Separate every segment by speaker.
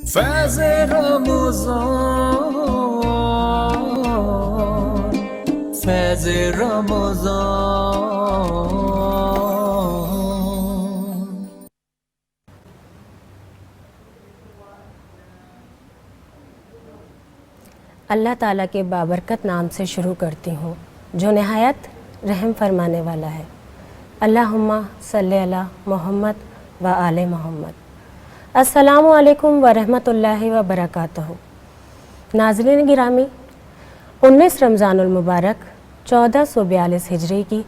Speaker 1: فیض رمضان، فیض رمضان۔
Speaker 2: اللہ تعالیٰ کے بابرکت نام سے شروع کرتی ہوں جو نہایت رحم فرمانے والا ہے۔ اللہم صلی علی محمد و آل محمد۔ السلام علیکم ورحمۃ اللہ وبرکاتہ۔ ناظرین گرامی، 19 رمضان المبارک 1442 ہجری کی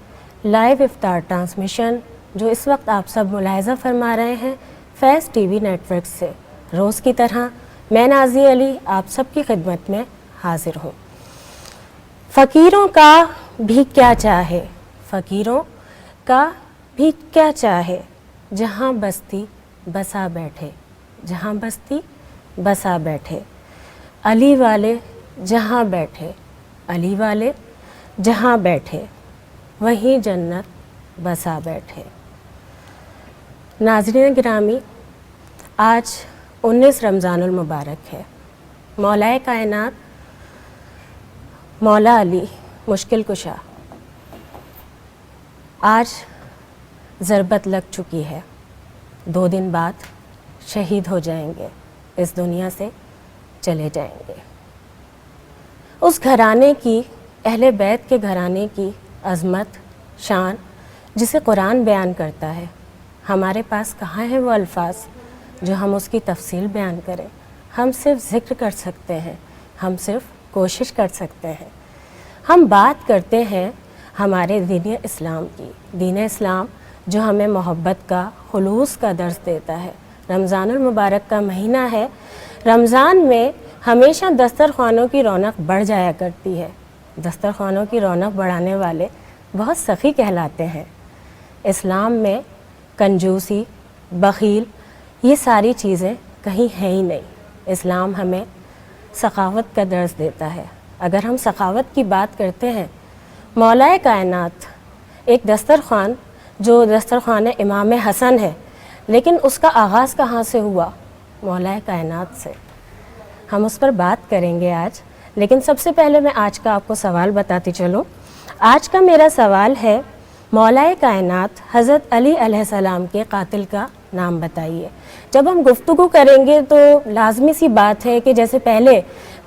Speaker 2: لائیو افطار ٹرانسمیشن جو اس وقت آپ سب ملاحظہ فرما رہے ہیں فیض ٹی وی نیٹ ورک سے، روز کی طرح میں نازی علی آپ سب کی خدمت میں حاضر ہوں۔ فقیروں کا بھی کیا چاہے، فقیروں کا بھی کیا چاہے، جہاں بستی بسا بیٹھے، جہاں بستی بسا بیٹھے، علی والے جہاں بیٹھے، علی والے جہاں بیٹھے، وہیں جنت بسا بیٹھے۔ ناظرین گرامی، آج 19 رمضان المبارک ہے۔ مولا کائنات مولا علی مشکل کشا آج ضربت لگ چکی ہے، 2 دن بعد شہید ہو جائیں گے، اس دنیا سے چلے جائیں گے۔ اس گھرانے کی، اہل بیت کے گھرانے کی عظمت، شان جسے قرآن بیان کرتا ہے، ہمارے پاس کہاں ہیں وہ الفاظ جو ہم اس کی تفصیل بیان کریں۔ ہم صرف ذکر کر سکتے ہیں، ہم صرف کوشش کر سکتے ہیں۔ ہم بات کرتے ہیں ہمارے دین اسلام کی، دین اسلام جو ہمیں محبت کا، خلوص کا درس دیتا ہے۔ رمضان المبارک کا مہینہ ہے، رمضان میں ہمیشہ دسترخوانوں کی رونق بڑھ جایا کرتی ہے۔ دسترخوانوں کی رونق بڑھانے والے بہت سخی کہلاتے ہیں۔ اسلام میں کنجوسی، بخیل، یہ ساری چیزیں کہیں ہیں ہی نہیں۔ اسلام ہمیں سخاوت کا درس دیتا ہے۔ اگر ہم سخاوت کی بات کرتے ہیں، مولا کائنات ایک دسترخوان جو دسترخوان امام حسن ہے، لیکن اس کا آغاز کہاں سے ہوا؟ مولا کائنات سے۔ ہم اس پر بات کریں گے آج، لیکن سب سے پہلے میں آج کا آپ کو سوال بتاتی چلوں۔ آج کا میرا سوال ہے، مولا کائنات حضرت علی علیہ السلام کے قاتل کا نام بتائیے۔ جب ہم گفتگو کریں گے تو لازمی سی بات ہے کہ جیسے پہلے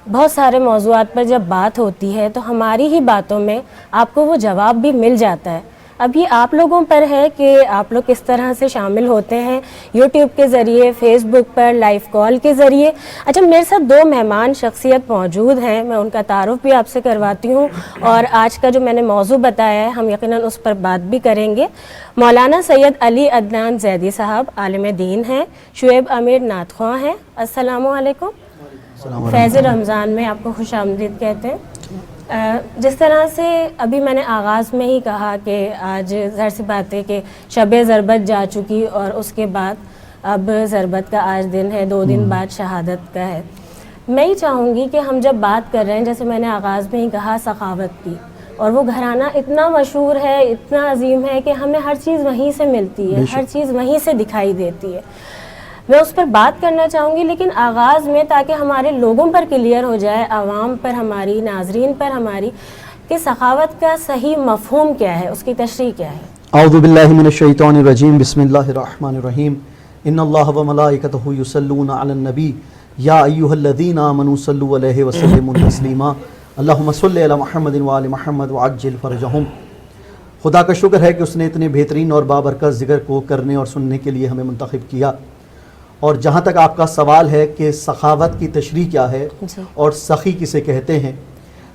Speaker 2: بہت سارے موضوعات پر جب بات ہوتی ہے تو ہماری ہی باتوں میں آپ کو وہ جواب بھی مل جاتا ہے۔ اب یہ آپ لوگوں پر ہے کہ آپ لوگ کس طرح سے شامل ہوتے ہیں، یوٹیوب کے ذریعے، فیس بک پر لائیو کال کے ذریعے۔ اچھا، میرے ساتھ 2 مہمان شخصیت موجود ہیں، میں ان کا تعارف بھی آپ سے کرواتی ہوں، اور آج کا جو میں نے موضوع بتایا ہے ہم یقیناً اس پر بات بھی کریں گے۔ مولانا سید علی عدنان زیدی صاحب عالم دین ہیں، شعیب امیر نعت خواں ہیں۔ السلام علیکم۔ فیض رمضان میں آپ کو خوش آمدید کہتے ہیں۔ جس طرح سے ابھی میں نے آغاز میں ہی کہا کہ آج ظاہر سی بات ہے کہ شب ضربت جا چکی، اور اس کے بعد اب ضربت کا آج دن ہے، 2 دن بعد شہادت کا ہے۔ میں ہی چاہوں گی کہ ہم جب بات کر رہے ہیں، جیسے میں نے آغاز میں ہی کہا، سخاوت کی، اور وہ گھرانہ اتنا مشہور ہے، اتنا عظیم ہے کہ ہمیں ہر چیز وہیں سے ملتی ہے، ہر چیز وہیں سے دکھائی دیتی ہے۔ میں اس پر بات کرنا چاہوں گی، لیکن آغاز میں تاکہ ہمارے لوگوں پر کلیئر ہو جائے، عوام پر، ہماری ناظرین پر ہماری، کہ سخاوت کا صحیح مفہوم کیا ہے، اس کی تشریح کیا ہے۔
Speaker 3: اعوذ باللہ من الشیطان الرجیم، بسم اللہ الرحمن الرحیم۔ ان اللہ وملائکتہ یصلون علی النبی یا ایھا الذین آمنوا صلوا علیہ وسلموا تسلیما اللہم صل علی محمد وآل محمد وعجل فرجہم۔ خدا کا شکر ہے کہ اس نے اتنے بہترین اور بابرکت ذکر کو کرنے اور سننے کے لیے ہمیں منتخب کیا۔ اور جہاں تک آپ کا سوال ہے کہ سخاوت کی تشریح کیا ہے اور سخی کسے کہتے ہیں،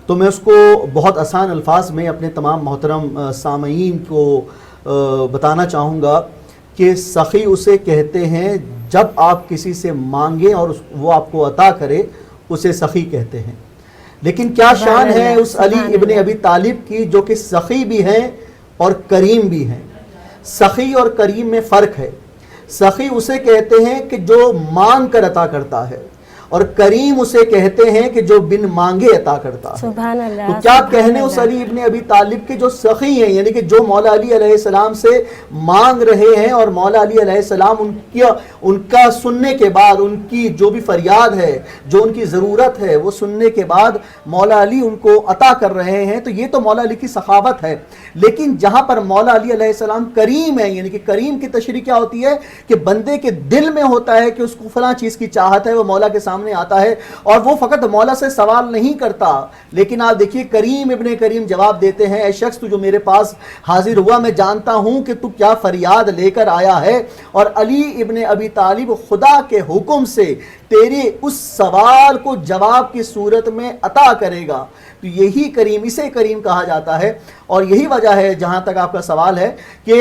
Speaker 3: تو میں اس کو بہت آسان الفاظ میں اپنے تمام محترم سامعین کو بتانا چاہوں گا کہ سخی اسے کہتے ہیں جب آپ کسی سے مانگیں اور وہ آپ کو عطا کرے، اسے سخی کہتے ہیں۔ لیکن کیا شان ہے اس علی ابن ابی طالب کی جو کہ سخی بھی ہیں اور کریم بھی ہیں۔ سخی اور کریم میں فرق ہے۔ سخی اسے کہتے ہیں کہ جو مانگ کر عطا کرتا ہے، اور کریم اسے کہتے ہیں کہ جو بن مانگے عطا کرتا ہے.
Speaker 2: سبحان اللہ.
Speaker 3: تو کیا کہنے اس علی ابن ابی طالب کے جو سخی ہیں، یعنی کہ جو مولا علی علیہ السلام سے مانگ رہے ہیں، اور مولا علی علیہ السلام ان کا سننے کے بعد، ان کی جو بھی فریاد ہے، جو ان کی ضرورت ہے، وہ سننے کے بعد مولا علی ان کو عطا کر رہے ہیں. تو یہ تو مولا علی کی سخاوت ہے. لیکن جہاں پر مولا علی علیہ السلام کریم ہے، یعنی کہ کریم کی تشریح کیا ہوتی ہے کہ بندے کے دل میں ہوتا ہے کہ اس کو فلاں چیز کی چاہت ہے، وہ مولا کے سامنے آتا ہے اور وہ فقط مولا سے سوال نہیں کرتا. لیکن آپ دیکھیے کریم ابن کریم جواب دیتے ہیں، اے شخص تو جو میرے پاس حاضر ہوا، میں جانتا ہوں کہ تو کیا فریاد لے کر آیا ہے، اور علی ابن ابی طالب خدا کے حکم سے تیرے اس سوال کو جواب کی صورت میں عطا کرے گا. تو یہی کریم، اسے کریم کہا جاتا ہے. اور یہی وجہ ہے، جہاں تک آپ کا سوال ہے، کہ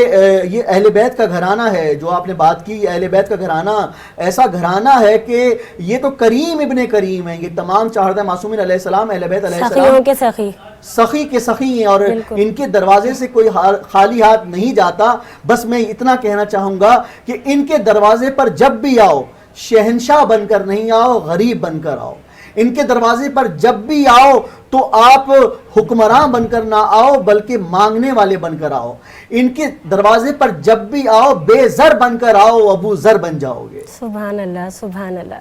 Speaker 3: یہ اہل بیت کا گھرانہ ہے جو آپ نے بات کی. اہل بیت کا گھرانہ ایسا گھرانہ ہے کہ یہ تو کریم ابن کریم ہیں. یہ تمام 14 معصومین علیہ السلام، اہل بیت علیہ السلام
Speaker 2: سخیوں کے سخی،
Speaker 3: سخی کے سخی ہیں، اور ان کے دروازے سے کوئی خالی ہاتھ نہیں جاتا. بس میں اتنا کہنا چاہوں گا کہ ان کے دروازے پر جب بھی آؤ، شہنشاہ بن کر نہیں آؤ، غریب بن کر آؤ. ان کے دروازے پر جب بھی آؤ تو آپ حکمراں بن کر نہ آؤ، بلکہ مانگنے والے بن کر آؤ. ان کے دروازے پر جب بھی آؤ، بے زر بن کر آؤ، ابو زر بن جاؤ گے.
Speaker 2: سبحان اللہ، سبحان اللہ.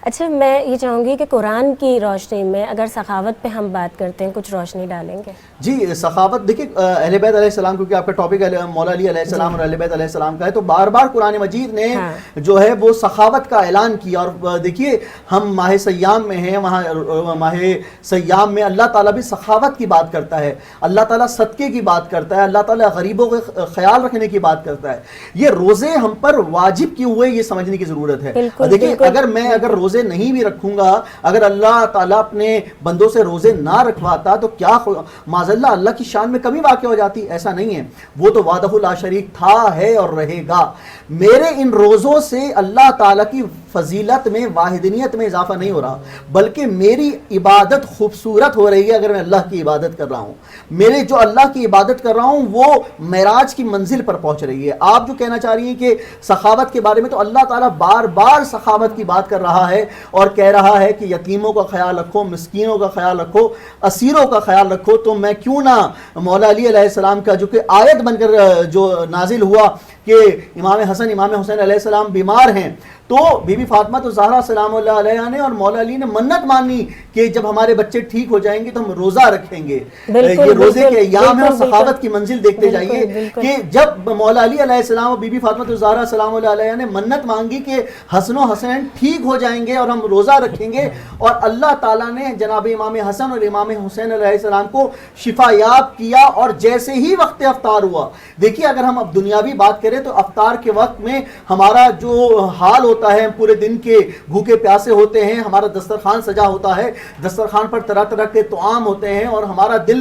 Speaker 2: اچھا، میں یہ چاہوں گی کہ قرآن کی روشنی میں اگر سخاوت پہ ہم بات کرتے ہیں، کچھ روشنی ڈالیں گے؟
Speaker 3: جی، سخاوت دیکھیں، اہل بیت علیہ السلام، کیونکہ آپ کا ٹاپک مولا علی علیہ السلام اور اہل بیت علیہ السلام کا ہے، تو بار بار قرآن مجید نے جو ہے وہ سخاوت کا اعلان کیا. اور دیکھیے ہم ماہ سیام میں ہیں، ماہ سیام میں اللہ تعالیٰ بھی سخاوت کی بات کرتا ہے، اللہ تعالیٰ صدقے کی بات کرتا ہے، اللہ تعالیٰ غریبوں کا خیال رکھنے کی بات کرتا ہے. یہ روزے ہم پر واجب کیوں ہوئے، یہ سمجھنے کی ضرورت ہے. دیکھیں، اگر روزے نہیں بھی رکھوں گا، اگر اللہ تعالیٰ اپنے بندوں سے روزے نہ رکھواتا تو کیا معاذ اللہ کی شان میں کمی واقع ہو جاتی؟ ایسا نہیں ہے. وہ تو وحدہ لا شریک تھا، ہے اور رہے گا. میرے ان روزوں سے اللہ تعالیٰ کی فضیلت میں، واحدانیت میں اضافہ نہیں ہو رہا، بلکہ میری عبادت خوبصورت ہو رہی ہے. اگر میں اللہ کی عبادت کر رہا ہوں، میرے جو اللہ کی عبادت کر رہا ہوں وہ معراج کی منزل پر پہنچ رہی ہے. آپ جو کہنا چاہ رہی ہیں کہ سخاوت کے بارے میں، تو اللہ تعالیٰ بار بار سخاوت کی بات کر رہا ہے اور کہہ رہا ہے کہ یتیموں کا خیال رکھو، مسکینوں کا خیال رکھو، اسیروں کا خیال رکھو. تو میں کیوں نہ مولا علی علیہ السلام کا جو کہ آیت بن کر جو نازل ہوا کہ امام حسن امام حسین علیہ السلام بیمار ہیں، تو بی بی فاطمہ تو زہرا سلام اللہ علیہ نے اور مولا علی نے منت مانی کہ جب ہمارے بچے ٹھیک ہو جائیں گے تو ہم روزہ رکھیں گے. یہ روزے کے ایام ہیں اور سخاوت کی منزل دیکھتے جائیے کہ جب مولا علی علیہ السلام اور بی بی فاطمہ تو زہرا سلام اللہ علیہ نے منت مانگی کہ حسن و حسین ٹھیک ہو جائیں گے اور ہم روزہ رکھیں گے، اور اللہ تعالیٰ نے جناب امام حسن اور امام حسین علیہ السلام کو شفا یاب کیا. اور جیسے ہی وقت افطار ہوا، دیکھیے اگر ہم اب دنیاوی بات کریں تو افطار کے وقت میں ہمارا جو حال ہوتا ہے، پورے دن کے بھوکے پیاسے ہوتے ہیں، ہمارا دسترخوان سجا ہوتا ہے، دسترخوان پر طرح طرح کے طعام ہوتے ہیں، اور ہمارا دل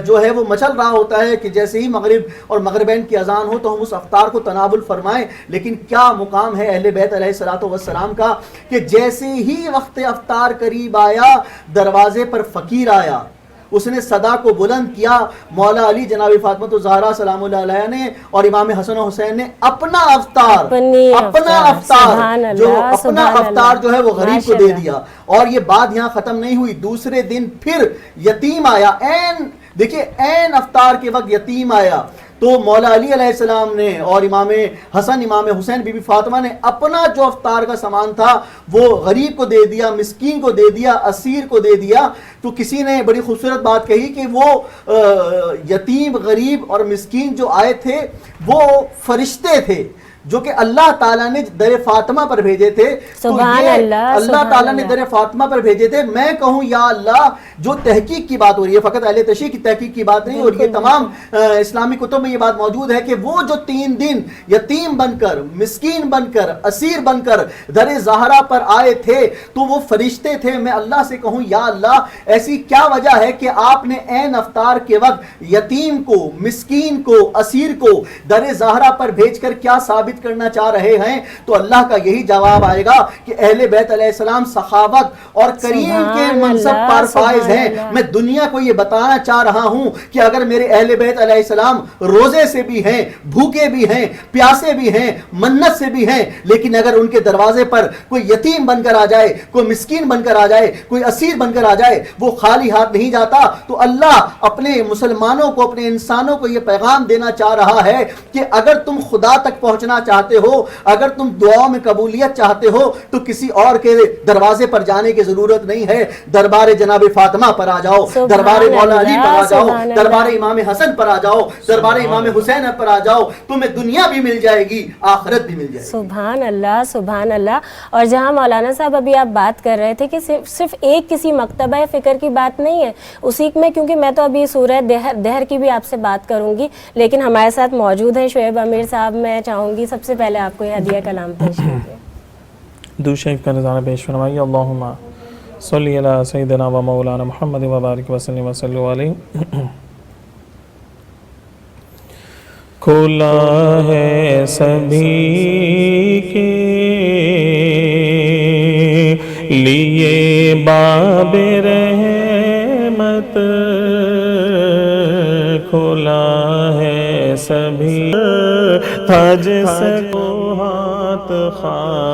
Speaker 3: جو ہے وہ مچل رہا ہوتا ہے کہ جیسے ہی مغرب اور مغربین کی اذان ہو تو ہم اس افطار کو تناول فرمائیں. لیکن کیا مقام ہے اہل بیت علیہ السلام کا کہ جیسے ہی وقت افطار قریب آیا، دروازے پر فقیر آیا، اس نے صدا کو بلند کیا. مولا علی جناب فاطمہ الزہرا سلام اللہ علیہ نے اور امام حسن و حسین نے اپنا افطار جو ہے وہ غریب کو دے دیا. اور یہ بات یہاں ختم نہیں ہوئی، دوسرے دن پھر یتیم آیا. دیکھیے عین افطار کے وقت یتیم آیا تو مولا علی علیہ السلام نے اور امام حسن امام حسین بی بی فاطمہ نے اپنا جو افطار کا سامان تھا وہ غریب کو دے دیا، مسکین کو دے دیا، اسیر کو دے دیا. تو کسی نے بڑی خوبصورت بات کہی کہ وہ یتیم، غریب اور مسکین جو آئے تھے وہ فرشتے تھے جو کہ اللہ تعالیٰ نے در فاطمہ پر بھیجے تھے.
Speaker 2: سبحان اللہ،
Speaker 3: اللہ تعالیٰ نے در فاطمہ پر بھیجے تھے. میں کہوں یا اللہ، جو تحقیق کی بات ہو رہی ہے، فقط اہل تشیع کی تحقیق کی بات نہیں ہو رہی ہے، تمام اسلامی کتب میں یہ بات موجود ہے کہ وہ جو 3 دن یتیم بن کر، مسکین بن کر، اسیر بن کر در زہرا پر آئے تھے تو وہ فرشتے تھے. میں اللہ سے کہوں یا اللہ، ایسی کیا وجہ ہے کہ آپ نے عین افطار کے وقت یتیم کو، مسکین کو، اسیر کو در زہرا پر بھیج کر کیا ثابت ثابت کرنا چاہ رہے ہیں تو اللہ کا یہی جواب آئے گا کہ اہل بیت علیہ السلام سخاوت اور کریم کے منصب پر فائز ہیں. میں دنیا کو یہ بتانا چاہ رہا ہوں کہ اگر میرے اہل بیت علیہ السلام روزے سے بھی ہیں, بھوکے بھی ہیں, پیاسے بھی ہیں, منت سے بھی ہیں, لیکن اگر ان کے دروازے پر کوئی یتیم بن کر آ جائے, کوئی مسکین بن کر آ جائے, کوئی اسیر بن کر آ جائے, وہ خالی ہاتھ نہیں جاتا. تو اللہ اپنے مسلمانوں کو, اپنے انسانوں کو یہ پیغام دینا چاہ رہا ہے کہ اگر تم خدا تک پہنچنا چاہتے ہو, اگر تم دعاؤں میں قبولیت چاہتے ہو, تو کسی اور کے دروازے پر جانے کی ضرورت نہیں ہے. دربار جناب فاطمہ پر آ جاؤ, دربار مولا علی پر آ جاؤ, دربار امام حسن پر آ جاؤ, دربار امام حسین پر آ جاؤ, تمہیں دنیا بھی مل جائے گی, آخرت بھی مل جائے گی.
Speaker 2: سبحان اللہ, سبحان اللہ. اور جہاں مولانا صاحب ابھی آپ بات کر رہے تھے کہ صرف ایک کسی مکتبہ فکر کی بات نہیں ہے, اسی میں, کیونکہ میں تو ابھی سورہ دہر کی بھی آپ سے بات کروں گی, لیکن ہمارے ساتھ موجود ہیں شعیب امیر صاحب. میں چاہوں گی سب سے پہلے آپ کو یہ ہدیہ کلام پیش کیجیے.
Speaker 4: درود شریف کا نذرانہ پیش فرمائیے. اللہم صلی علی سیدنا و مولانا محمد و بارک وسلم وصلوا علیہ. کھلا ہے سبھی کے لیے باب رحمت, کھلا ہے سبھی تھا جس کو ہاتھ خواہ.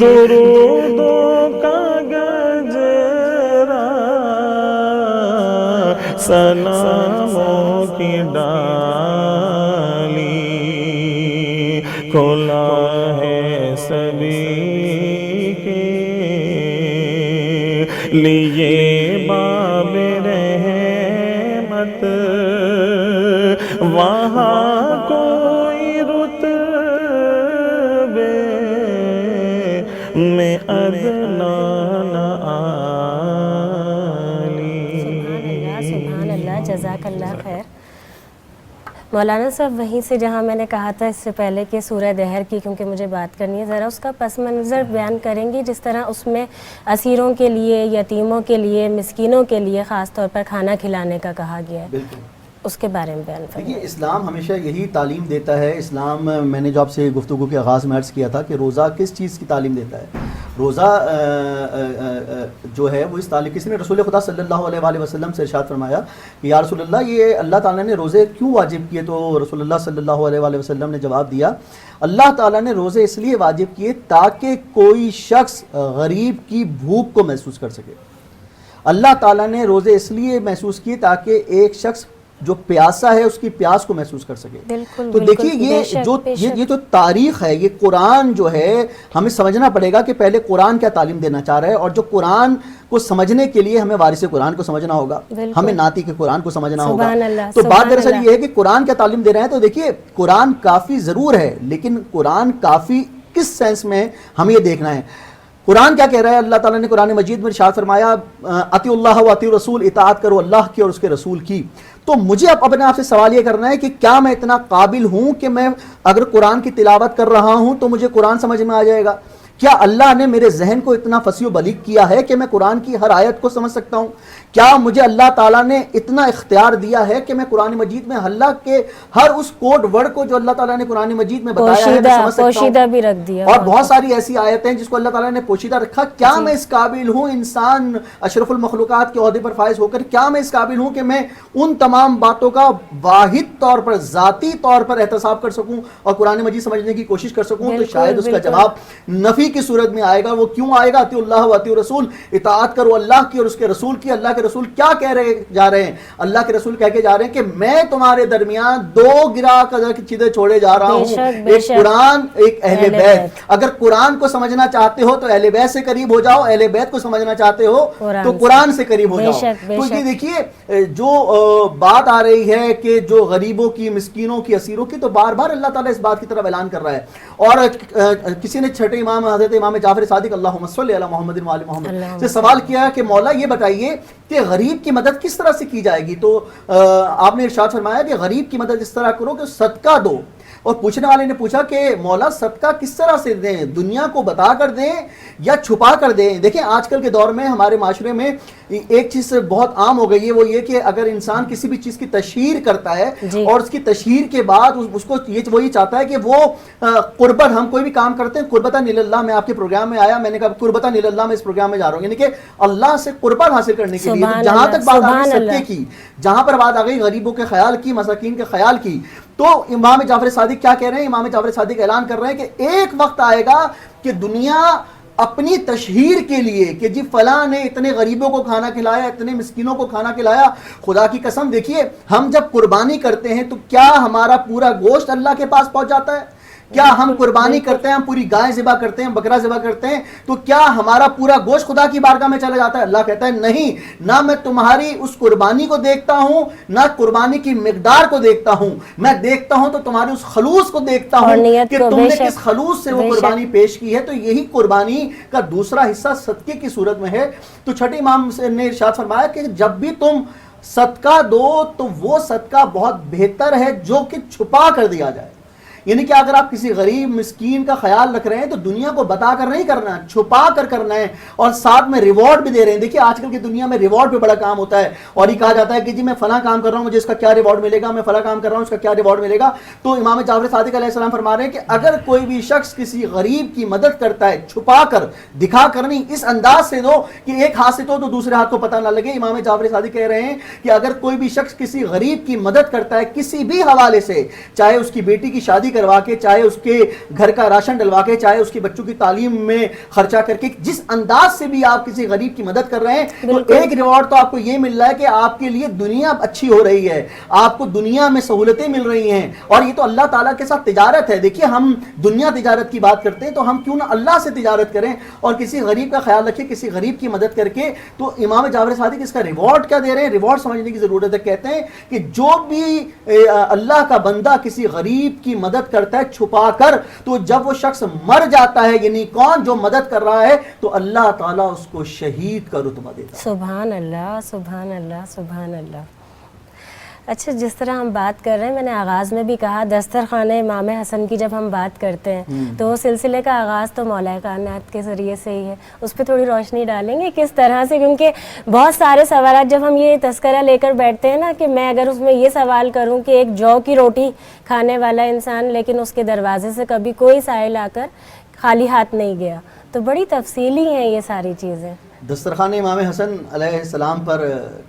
Speaker 4: درودوں کا گجرا سلاموں کی ڈالی, کھلا ہے سبھی کے لیے باب رحمت, وہاں کوئی رتبے میں ادنا نہ عالی.
Speaker 2: سبحان اللہ, جزاک اللہ خیر. مولانا صاحب وہیں سے جہاں میں نے کہا تھا اس سے پہلے کہ سورہ دہر کی کیونکہ مجھے بات کرنی ہے, ذرا اس کا پس منظر بیان کریں گی, جس طرح اس میں اسیروں کے لیے, یتیموں کے لیے, مسکینوں کے لیے خاص طور پر کھانا کھلانے کا کہا گیا ہے,
Speaker 3: بالکل
Speaker 2: اس کے بارے میں بیان فرمائیں.
Speaker 3: دیکھیے, اسلام ہمیشہ یہی تعلیم دیتا ہے. اسلام, میں نے جو آپ سے گفتگو کے آغاز میں عرض کیا تھا کہ روزہ کس چیز کی تعلیم دیتا ہے. روزہ جو ہے وہ اس تعلیم, کسی نے رسول خدا صلی اللہ علیہ وآلہ وسلم سے ارشاد فرمایا کہ یا رسول اللہ, یہ اللہ تعالیٰ نے روزے کیوں واجب کیے؟ تو رسول اللہ صلی اللہ علیہ وآلہ وسلم نے جواب دیا, اللہ تعالیٰ نے روزے اس لیے واجب کیے تاکہ کوئی شخص غریب کی بھوک کو محسوس کر سکے. اللہ تعالیٰ نے روزے اس لیے محسوس کیے تاکہ ایک شخص جو پیاسا ہے اس کی پیاس کو محسوس کر سکے. تو دیکھیے, یہ جو تاریخ ہے, یہ قرآن جو ہے ہمیں سمجھنا پڑے گا کہ پہلے قرآن کیا تعلیم دینا چاہ رہا ہے, اور جو قرآن کو سمجھنے کے لیے ہمیں وارث قرآن کو سمجھنا ہوگا, ہمیں ناطق قرآن کو سمجھنا ہوگا. تو بات دراصل یہ ہے کہ قرآن کیا تعلیم دے رہے ہیں. تو دیکھیے قرآن کافی ضرور ہے, لیکن قرآن کافی کس سینس میں ہمیں یہ دیکھنا ہے. قرآن کیا کہہ رہا ہے؟ اللہ تعالیٰ نے قرآن مجید میں ارشاد فرمایا اطیعوا اللہ و اطیعوا الرسول, اطاعت کرو اللہ کی اور اس کے رسول کی. تو مجھے اپنے آپ سے سوال یہ کرنا ہے کہ کیا میں اتنا قابل ہوں کہ میں اگر قرآن کی تلاوت کر رہا ہوں تو مجھے قرآن سمجھ میں آ جائے گا؟ کیا اللہ نے میرے ذہن کو اتنا فصیح و بلیغ کیا ہے کہ میں قرآن کی ہر آیت کو سمجھ سکتا ہوں؟ کیا مجھے اللہ تعالیٰ نے اتنا اختیار دیا ہے کہ میں قرآن مجید میں اللہ کے ہر اس کوڈ ورڈ کو جو اللہ تعالیٰ نے قرآن مجید میں بتایا ہے میں سمجھ سکتا ہوں؟
Speaker 2: پوشیدہ بھی رکھ دیا,
Speaker 3: اور بہت ساری ایسی آیتیں جس کو اللہ تعالیٰ نے پوشیدہ رکھا. کیا میں اس قابل ہوں, انسان اشرف المخلوقات کے عہدے پر فائز ہو کر کیا میں اس قابل ہوں کہ میں ان تمام باتوں کا واحد طور پر ذاتی طور پر احتساب کر سکوں اور قرآن مجید سمجھنے کی کوشش کر سکوں؟ تو شاید اس کا جواب نفی کی صورت میں آئے گا. وہ کیوں آئے گا؟ اطیعوا اللہ و اطیعوا الرسول, اطاعت کرو اللہ کی اور اس کے رسول کی. اللہ کے رسول کیا کہہ جا رہے ہیں؟ اللہ کے رسول کہہ کے جا رہے ہیں کہ میں تمہارے درمیان دو گراہ قدر کی چیزیں چھوڑے جا رہا ہوں, ایک قرآن, ایک اہل بیت. اگر قرآن کو سمجھنا چاہتے ہو تو اہل بیت سے قریب ہو جاؤ, اہل بیت کو سمجھنا چاہتے ہو تو قرآن سے قریب ہو جاؤ. تو یہ دیکھیے جو بات آ رہی ہے کہ جو غریبوں کی, مسکینوں کی, اسیروں کی, تو بار بار اللہ تعالیٰ اس بات کی طرف اعلان کر رہا ہے. اور کسی نے چھٹے امام حضرت امام جعفر صادق اللہم صلی علی محمد و آل محمد سے سوال کیا کہ مولا یہ بتائیے کہ غریب کی مدد کس طرح سے کی جائے گی؟ تو آپ نے ارشاد فرمایا کہ غریب کی مدد اس طرح کرو کہ صدقہ دو. اور پوچھنے والے نے پوچھا کہ مولا صدقہ کس طرح سے دیں, دنیا کو بتا کر دیں یا چھپا کر دیں؟ دیکھیں آج کل کے دور میں ہمارے معاشرے میں ایک چیز بہت عام ہو گئی ہے, وہ یہ کہ اگر انسان کسی بھی چیز کی تشہیر کرتا ہے اور اس کی تشہیر کے بعد اس کو وہی چاہتا ہے کہ وہ قربت, ہم کوئی بھی کام کرتے ہیں قربتاً اللہ, میں آپ کے پروگرام میں آیا, میں نے کہا قربتاً اللہ میں اس پروگرام میں جا رہا ہوں, یعنی کہ اللہ سے قربت حاصل کرنے کے لیے. جہاں تک بات آ گئی صدقے کی, جہاں پر بات آ گئی غریبوں کے خیال کی, مساکین کے خیال کی, تو امام جعفر صادق کیا کہہ رہے ہیں؟ امام جعفر صادق اعلان کر رہے ہیں کہ ایک وقت آئے گا کہ دنیا اپنی تشہیر کے لیے کہ جی فلاں نے اتنے غریبوں کو کھانا کھلایا, اتنے مسکینوں کو کھانا کھلایا. خدا کی قسم دیکھیے ہم جب قربانی کرتے ہیں تو کیا ہمارا پورا گوشت اللہ کے پاس پہنچ جاتا ہے؟ کیا ہم قربانی کرتے ہیں, ہم پوری گائے ذبح کرتے ہیں, بکرا ذبح کرتے ہیں, تو کیا ہمارا پورا گوشت خدا کی بارگاہ میں چلا جاتا ہے؟ اللہ کہتا ہے نہیں, نہ میں تمہاری اس قربانی کو دیکھتا ہوں, نہ قربانی کی مقدار کو دیکھتا ہوں, میں دیکھتا ہوں تو تمہاری اس خلوص کو دیکھتا ہوں کہ تم نے کس خلوص سے وہ قربانی پیش کی ہے. تو یہی قربانی کا دوسرا حصہ صدقے کی صورت میں ہے. تو چھٹے امام نے ارشاد فرمایا کہ جب بھی تم صدقہ دو تو وہ صدقہ بہت بہتر ہے جو کہ چھپا کر دیا جائے. یعنی کہ اگر آپ کسی غریب مسکین کا خیال رکھ رہے ہیں تو دنیا کو بتا کر نہیں کرنا, چھپا کر کرنا ہے, اور ساتھ میں ریوارڈ بھی دے رہے ہیں. دیکھیے آج کل کی دنیا میں ریوارڈ پہ بڑا کام ہوتا ہے, اور یہ کہا جاتا ہے کہ جی میں فلاں کام کر رہا ہوں مجھے اس کا کیا ریوارڈ ملے گا, میں فلاں کام کر رہا ہوں اس کا کیا ریوارڈ ملے گا. تو امام جعفر صادق علیہ السلام فرما رہے ہیں کہ اگر کوئی بھی شخص کسی غریب کی مدد کرتا ہے, چھپا کر, دکھا کر نہیں, اس انداز سے دو کہ ایک ہاتھ سے دو تو دوسرے ہاتھ کو پتہ نہ لگے. امام جعفر صادق کہہ رہے ہیں کہ اگر کوئی بھی شخص کسی غریب کی مدد کرتا ہے کسی بھی حوالے سے, چاہے اس کی بیٹی کی شادی کروا کے, چاہے اس کے گھر کا راشن ڈلوا کے, چاہے اس کے بچوں کی تعلیم میں خرچہ کر کے, جس انداز سے بھی آپ کسی غریب کی مدد کر رہے ہیں, تو ایک ریوارڈ تو آپ کو یہ مل رہا ہے کہ آپ کے لیے دنیا اچھی ہو رہی ہے, آپ کو دنیا میں سہولتیں مل رہی ہیں, اور یہ تو اللہ تعالیٰ کے ساتھ تجارت ہے. دیکھیے ہم دنیا تجارت کی بات کرتے ہیں تو ہم کیوں نہ اللہ سے تجارت کریں اور کسی غریب کا خیال رکھیں, کسی غریب کی مدد کر کے. تو امام جعفر صادق اس کا ریوارڈ کیا دے رہے ہیں؟ ریوارڈ سمجھنے کی ضرورت ہے. کہتے ہیں کہ جو بھی اللہ کا بندہ کسی غریب کی مدد کرتا ہے چھپا کر, تو جب وہ شخص مر جاتا ہے, یعنی کون جو مدد کر رہا ہے, تو اللہ تعالیٰ اس کو شہید کا رتبہ دیتا ہے.
Speaker 2: سبحان اللہ, سبحان اللہ, سبحان اللہ. اچھا جس طرح ہم بات کر رہے ہیں, میں نے آغاز میں بھی کہا دسترخوان امام حسن کی جب ہم بات کرتے ہیں تو وہ سلسلے کا آغاز تو مولا کائنات کے ذریعے سے ہی ہے. اس پہ تھوڑی روشنی ڈالیں گے کس طرح سے, کیونکہ بہت سارے سوالات جب ہم یہ تذکرہ لے کر بیٹھتے ہیں نا, کہ میں اگر اس میں یہ سوال کروں کہ ایک جو کی روٹی کھانے والا انسان لیکن اس کے دروازے سے کبھی کوئی سائل آ کر خالی ہاتھ نہیں گیا, تو بڑی تفصیلی ہیں یہ ساری چیزیں.
Speaker 3: دسترخوان امام حسن علیہ السلام پر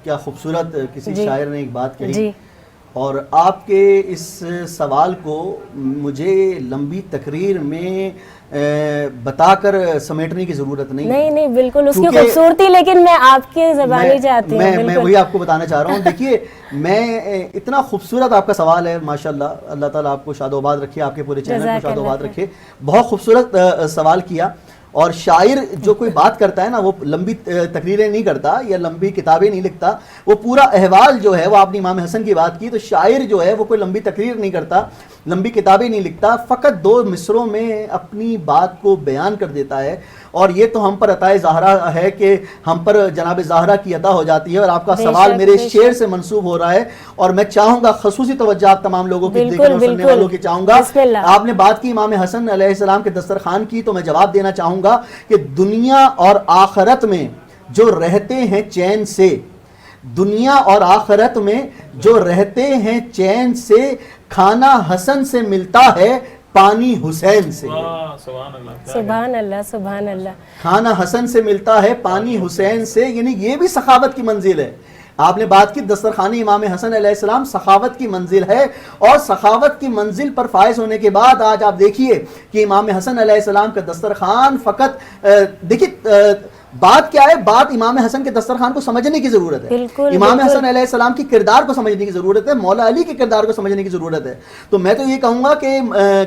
Speaker 3: کیا خوبصورت کسی شاعر نے ایک بات کہی, اور آپ کے اس سوال کو مجھے لمبی تقریر میں بتا کر سمیٹنے کی ضرورت نہیں. نہیں
Speaker 2: بالکل اس کی خوبصورتی, لیکن میں آپ کی زبانی چاہتی ہوں.
Speaker 3: میں وہی آپ کو بتانا چاہ رہا ہوں. دیکھیے میں اتنا خوبصورت آپ کا سوال ہے, ماشاءاللہ, اللہ تعالیٰ آپ کو شاد و آباد رکھے, آپ کے پورے چینل کو شاد و آباد رکھے. بہت خوبصورت سوال کیا, اور شاعر جو کوئی بات کرتا ہے نا وہ لمبی تقریریں نہیں کرتا یا لمبی کتابیں نہیں لکھتا, وہ پورا احوال جو ہے, وہ آپ نے امام حسن کی بات کی, تو شاعر جو ہے وہ کوئی لمبی تقریر نہیں کرتا, لمبی کتابیں نہیں لکھتا, فقط 2 مصروں میں اپنی بات کو بیان کر دیتا ہے. اور یہ تو ہم پر عطائے زہرا ہے کہ ہم پر جناب زہرا کی عطا ہو جاتی ہے. اور آپ کا سوال میرے شعر سے منسوب ہو رہا ہے, اور میں چاہوں گا خصوصی توجہ آپ تمام لوگوں کی دیکھنے اور سننے والوں کی چاہوں گا. آپ نے بات کی امام حسن علیہ السلام کے دسترخوان کی, تو میں جواب دینا چاہوں گا کہ دنیا اور آخرت میں جو رہتے ہیں چین سے, دنیا اور آخرت میں جو رہتے ہیں چین سے, کھانا حسن سے ملتا ہے پانی حسین سے.
Speaker 2: سبحان اللہ سبحان اللہ.
Speaker 3: کھانا حسن سے ملتا ہے پانی حسین سے, یعنی یہ بھی سخاوت کی منزل ہے. آپ نے بات کی دسترخوان امام حسن علیہ السلام سخاوت کی منزل ہے, اور سخاوت کی منزل پر فائز ہونے کے بعد آج آپ دیکھیے کہ امام حسن علیہ السلام کا دسترخوان فقط دیکھیے بات کیا ہے, بات امام حسن کے دسترخوان کو سمجھنے کی ضرورت ہے. امام حسن علیہ السلام کی کردار کو سمجھنے کی ضرورت ہے, مولا علی کے کردار کو سمجھنے کی ضرورت ہے. تو میں تو یہ کہوں گا کہ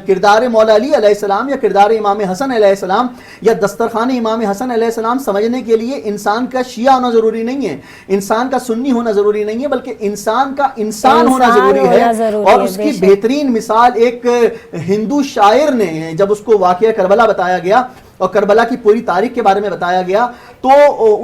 Speaker 3: کردار مولا علی علیہ السلام یا کردار امام حسن علیہ السلام یا دسترخوان امام حسن علیہ السلام سمجھنے کے لیے انسان کا شیعہ ہونا ضروری نہیں ہے, انسان کا سنی ہونا ضروری نہیں ہے, بلکہ انسان کا انسان ہونا ضروری ہے. اور اس کی بہترین مثال ایک ہندو شاعر نے, جب اس کو واقعہ کربلا بتایا گیا اور کربلا کی پوری تاریخ کے بارے میں بتایا گیا, تو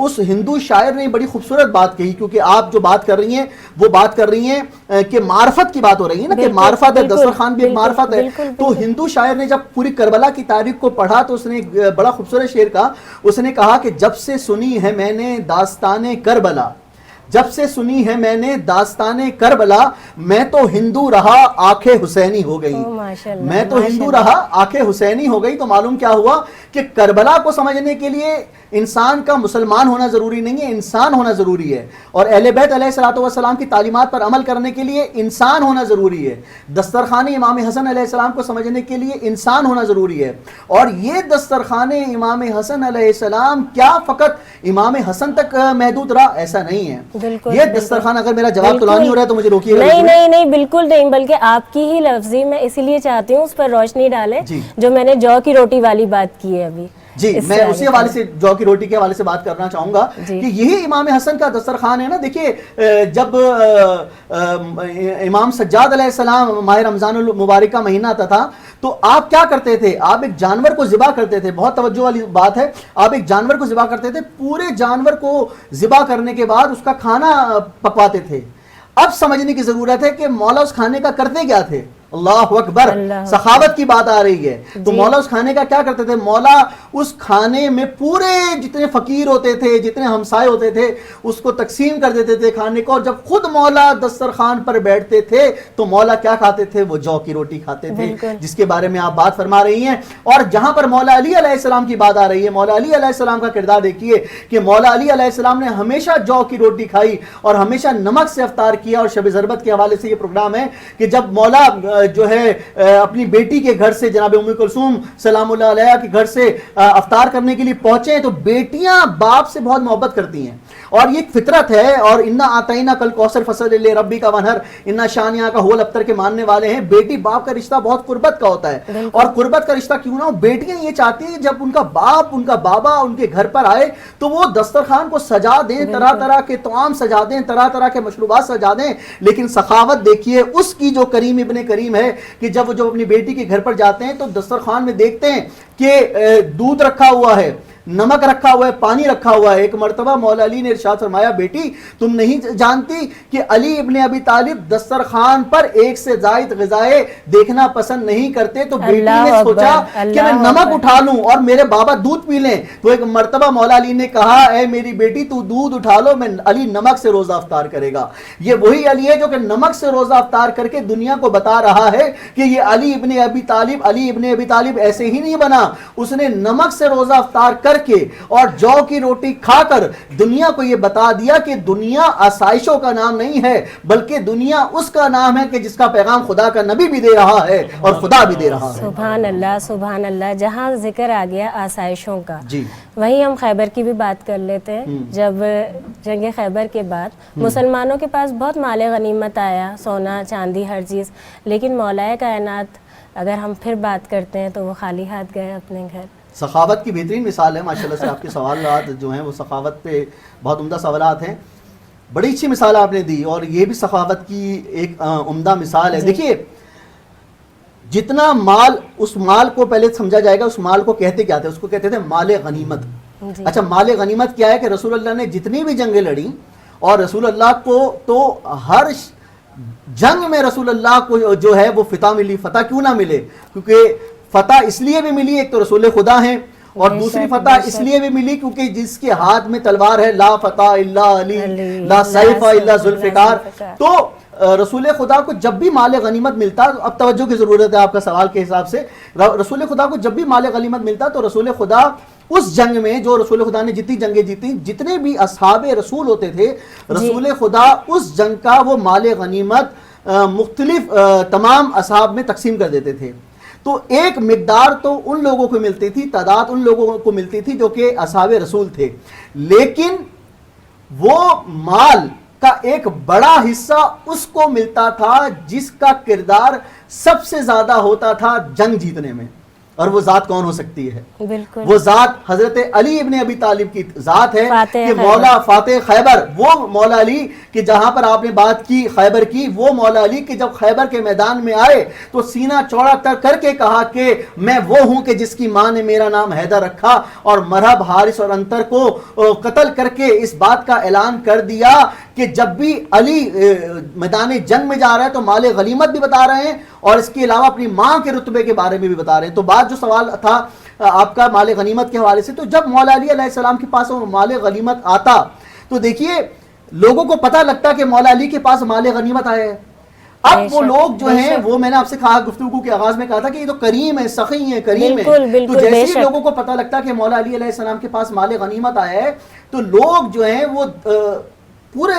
Speaker 3: اس ہندو شاعر نے بڑی خوبصورت بات کہی. کیونکہ آپ جو بات کر رہی ہیں وہ بات کر رہی ہیں کہ معرفت کی بات ہو رہی ہے نا, کہ معرفت ہے, دسترخوان بھی ایک معرفت ہے. تو ہندو شاعر نے جب پوری کربلا کی تاریخ کو پڑھا تو اس نے بڑا خوبصورت شعر کہا. اس نے کہا کہ جب سے سنی ہے میں نے داستان کربلا, جب سے سنی ہے میں نے داستان کربلا, میں تو ہندو رہا آنکھیں حسینی ہو گئی. میں تو ہندو رہا آنکھیں حسینی ہو گئی. تو معلوم کیا ہوا کہ کربلا کو سمجھنے کے لیے انسان کا مسلمان ہونا ضروری نہیں ہے, انسان ہونا ضروری ہے. اور اہل بیت علیہ الصلوۃ والسلام کی تعلیمات پر عمل کرنے کے لیے انسان ہونا ضروری ہے. دسترخوان امام حسن علیہ السلام کو سمجھنے کے لیے انسان ہونا ضروری ہے. اور یہ دسترخوان امام حسن علیہ السلام کیا فقط امام حسن تک محدود رہا؟ ایسا نہیں ہے. یہ دسترخوان, اگر میرا جواب تو نہیں ہو رہا ہے تو مجھے روکیے گا.
Speaker 2: نہیں بالکل نہیں, بلکہ آپ کی ہی لفظی میں اسی لیے چاہتی ہوں اس پر روشنی ڈالیں جو میں نے جو کی روٹی والی بات کی ہے ابھی.
Speaker 3: جی میں اسی حوالے سے جو کی روٹی کے حوالے سے بات کرنا چاہوں گا کہ یہی امام حسن کا دسترخوان ہے نا. دیکھیے جب امام سجاد علیہ السلام ماہ رمضان المبارک کا مہینہ آتا تھا تو آپ کیا کرتے تھے؟ آپ ایک جانور کو ذبح کرتے تھے. بہت توجہ والی بات ہے, آپ ایک جانور کو ذبح کرتے تھے, پورے جانور کو ذبح کرنے کے بعد اس کا کھانا پکواتے تھے. اب سمجھنے کی ضرورت ہے کہ مولا اس کھانے کا کرتے کیا تھے. اللہ اکبر, سخاوت کی بات آ رہی ہے. تو مولا اس کھانے کا کیا کرتے تھے؟ مولا اس کھانے میں پورے جتنے فقیر ہوتے تھے, جتنے ہمسائے ہوتے تھے, اس کو تقسیم کر دیتے تھے کھانے کو. اور جب خود مولا دسترخوان پر بیٹھتے تھے تو مولا کیا کھاتے تھے؟ وہ جو کی روٹی کھاتے تھے, جس کے بارے میں آپ بات فرما رہی ہیں. اور جہاں پر مولا علی علیہ السلام کی بات آ رہی ہے, مولا علی علیہ السلام کا کردار دیکھیے کہ مولا علی علیہ السلام نے ہمیشہ جو کی روٹی کھائی اور ہمیشہ نمک سے افطار کیا. اور شب ضربت کے حوالے سے یہ پروگرام ہے کہ جب مولا جو ہے اپنی بیٹی کے گھر سے, جناب ام کلثوم سلام اللہ علیہا کے گھر سے افطار کرنے کے لیے پہنچے, تو بیٹیاں باپ سے بہت محبت کرتی ہیں اور یہ ایک فطرت ہے. اور انا آتینا کل کوثر فصل لربی کا ونہر انا شانیہ کا ہول ابتر کے ماننے والے ہیں. بیٹی باپ کا رشتہ بہت قربت کا ہوتا ہے, اور قربت کا رشتہ کیوں نہ ہو, بیٹیاں یہ چاہتی ہیں جب ان کا باپ, ان کا بابا ان کے گھر پر آئے تو وہ دسترخوان کو سجا دیں, طرح طرح کے طعام سجا دیں, طرح طرح کے مشروبات سجا دیں. لیکن سخاوت دیکھیے اس کی جو کریم ابن کریم ہے کہ جب وہ اپنی بیٹی کے گھر پر جاتے ہیں تو دسترخوان میں دیکھتے ہیں کہ دودھ رکھا ہوا ہے, نمک رکھا ہوا ہے, پانی رکھا ہوا ہے. ایک مرتبہ مولا علی نے ارشاد فرمایا, بیٹی تم نہیں جانتی کہ علی ابن ابی طالب دسترخوان پر ایک سے زائد غذائیں دیکھنا پسند نہیں کرتے. تو بیٹی نے سوچا کہ میں نمک اٹھا لوں اور میرے بابا دودھ پی لیں. تو ایک مرتبہ مولا علی نے کہا, اے میری بیٹی تو دودھ اٹھا لو, میں علی نمک سے روزہ افطار کرے گا. یہ وہی علی ہے جو کہ نمک سے روزہ افطار کر کے دنیا کو بتا رہا ہے کہ یہ علی ابن ابی طالب, علی ابن ابی طالب ایسے ہی نہیں بنا, اس نے نمک سے روزہ افطار کر کے اور جو کی روٹی کھا کر دنیا کو یہ بتا دیا کہ دنیا آسائشوں کا نام نہیں ہے, بلکہ دنیا اس کا نام ہے کہ جس کا پیغام خدا کا نبی بھی دے رہا ہے اور خدا بھی دے رہا ہے.
Speaker 2: سبحان اللہ سبحان اللہ. جہاں ذکر آ گیا آسائشوں کا,
Speaker 3: جی
Speaker 2: وہیں ہم خیبر کی بھی بات کر لیتے ہیں. جب جنگ خیبر کے بعد مسلمانوں کے پاس بہت مال غنیمت آیا, سونا چاندی ہر چیز, لیکن مولا کائنات اگر ہم پھر بات کرتے ہیں تو وہ خالی ہاتھ گئے اپنے گھر.
Speaker 3: سخاوت کی بہترین مثال ہے ماشاءاللہ سے. آپ کے سوالات جو ہیں وہ سخاوت پہ بہت عمدہ سوالات ہیں. بڑی اچھی مثال آپ نے دی اور یہ بھی سخاوت کی ایک عمدہ مثال ہے. دیکھیے جتنا مال، اس مال کو پہلے سمجھا جائے گا اس مال کو کہتے کیا تھے. اس کو کہتے تھے مال غنیمت. اچھا مال غنیمت کیا ہے کہ رسول اللہ نے جتنی بھی جنگیں لڑی اور رسول اللہ کو تو ہر جنگ میں رسول اللہ کو جو ہے وہ فتح ملی. فتح کیوں نہ ملے؟ کیونکہ فتح اس لیے بھی ملی، ایک تو رسول خدا ہیں، اور دوسری فتح اس لیے بھی ملی کیونکہ جس کے ہاتھ میں تلوار ہے، لا فتح الا علی لا سیف الا ذوالفقار. تو رسول خدا کو جب بھی مال غنیمت ملتا، اب توجہ کی ضرورت ہے آپ کا سوال کے حساب سے، رسول خدا کو جب بھی مال غنیمت ملتا تو رسول خدا اس جنگ میں، جو رسول خدا نے جتنی جنگیں جیتی، جتنے بھی اصحاب رسول ہوتے تھے، رسول خدا اس جنگ کا وہ مال غنیمت مختلف تمام اصحاب میں تقسیم کر دیتے تھے. تو ایک مقدار تو ان لوگوں کو ملتی تھی، تعداد ان لوگوں کو ملتی تھی جو کہ اصحاب رسول تھے، لیکن وہ مال کا ایک بڑا حصہ اس کو ملتا تھا جس کا کردار سب سے زیادہ ہوتا تھا جنگ جیتنے میں. اور وہ ذات کون ہو سکتی ہے؟
Speaker 2: بالکل
Speaker 3: وہ ذات حضرت علی ابن ابی طالب کی ذات ہے کہ
Speaker 2: خیبر.
Speaker 3: مولا فاتح خیبر، وہ مولا علی کہ جہاں پر آپ نے بات کی خیبر کی، وہ مولا علی کہ جب خیبر کے میدان میں آئے تو سینہ چوڑا کر کے کہا کہ میں وہ ہوں کہ جس کی ماں نے میرا نام حیدر رکھا، اور مرحب، حارث اور انتر کو قتل کر کے اس بات کا اعلان کر دیا کہ جب بھی علی میدان جنگ میں جا رہا ہے تو مال غنیمت بھی بتا رہے ہیں اور اس کے علاوہ اپنی ماں کے رتبے کے بارے میں بھی بتا رہے ہیں. تو بات جو سوال تھا آپ کا مال غنیمت کے حوالے سے، تو جب مولا علی علیہ السلام کے پاس وہ مال غنیمت آتا تو دیکھیے لوگوں کو پتہ لگتا کہ مولا علی کے پاس مال غنیمت آیا ہے. اب وہ لوگ جو ہیں، وہ میں نے آپ سے کہا گفتگو کے آغاز میں کہا تھا کہ یہ تو کریم ہے، سخی ہیں، کریم ہے. تو جیسے ہی لوگوں کو پتہ لگتا کہ مولا علی علیہ السلام کے پاس مال غنیمت آیا ہے تو لوگ جو ہیں وہ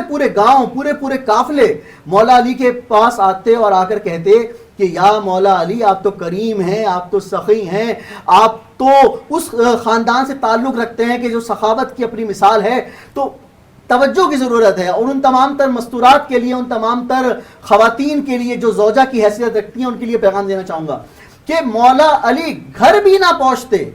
Speaker 3: پورے گاؤں، پورے قافلے مولا علی کے پاس آتے اور آ کر کہتے کہ یا مولا علی آپ تو کریم ہیں، آپ تو سخی ہیں، آپ تو اس خاندان سے تعلق رکھتے ہیں کہ جو سخاوت کی اپنی مثال ہے. تو توجہ کی ضرورت ہے اور ان تمام تر مستورات کے لیے، ان تمام تر خواتین کے لیے جو زوجہ کی حیثیت رکھتی ہیں، ان کے لیے پیغام دینا چاہوں گا کہ مولا علی گھر بھی نہ پہنچتے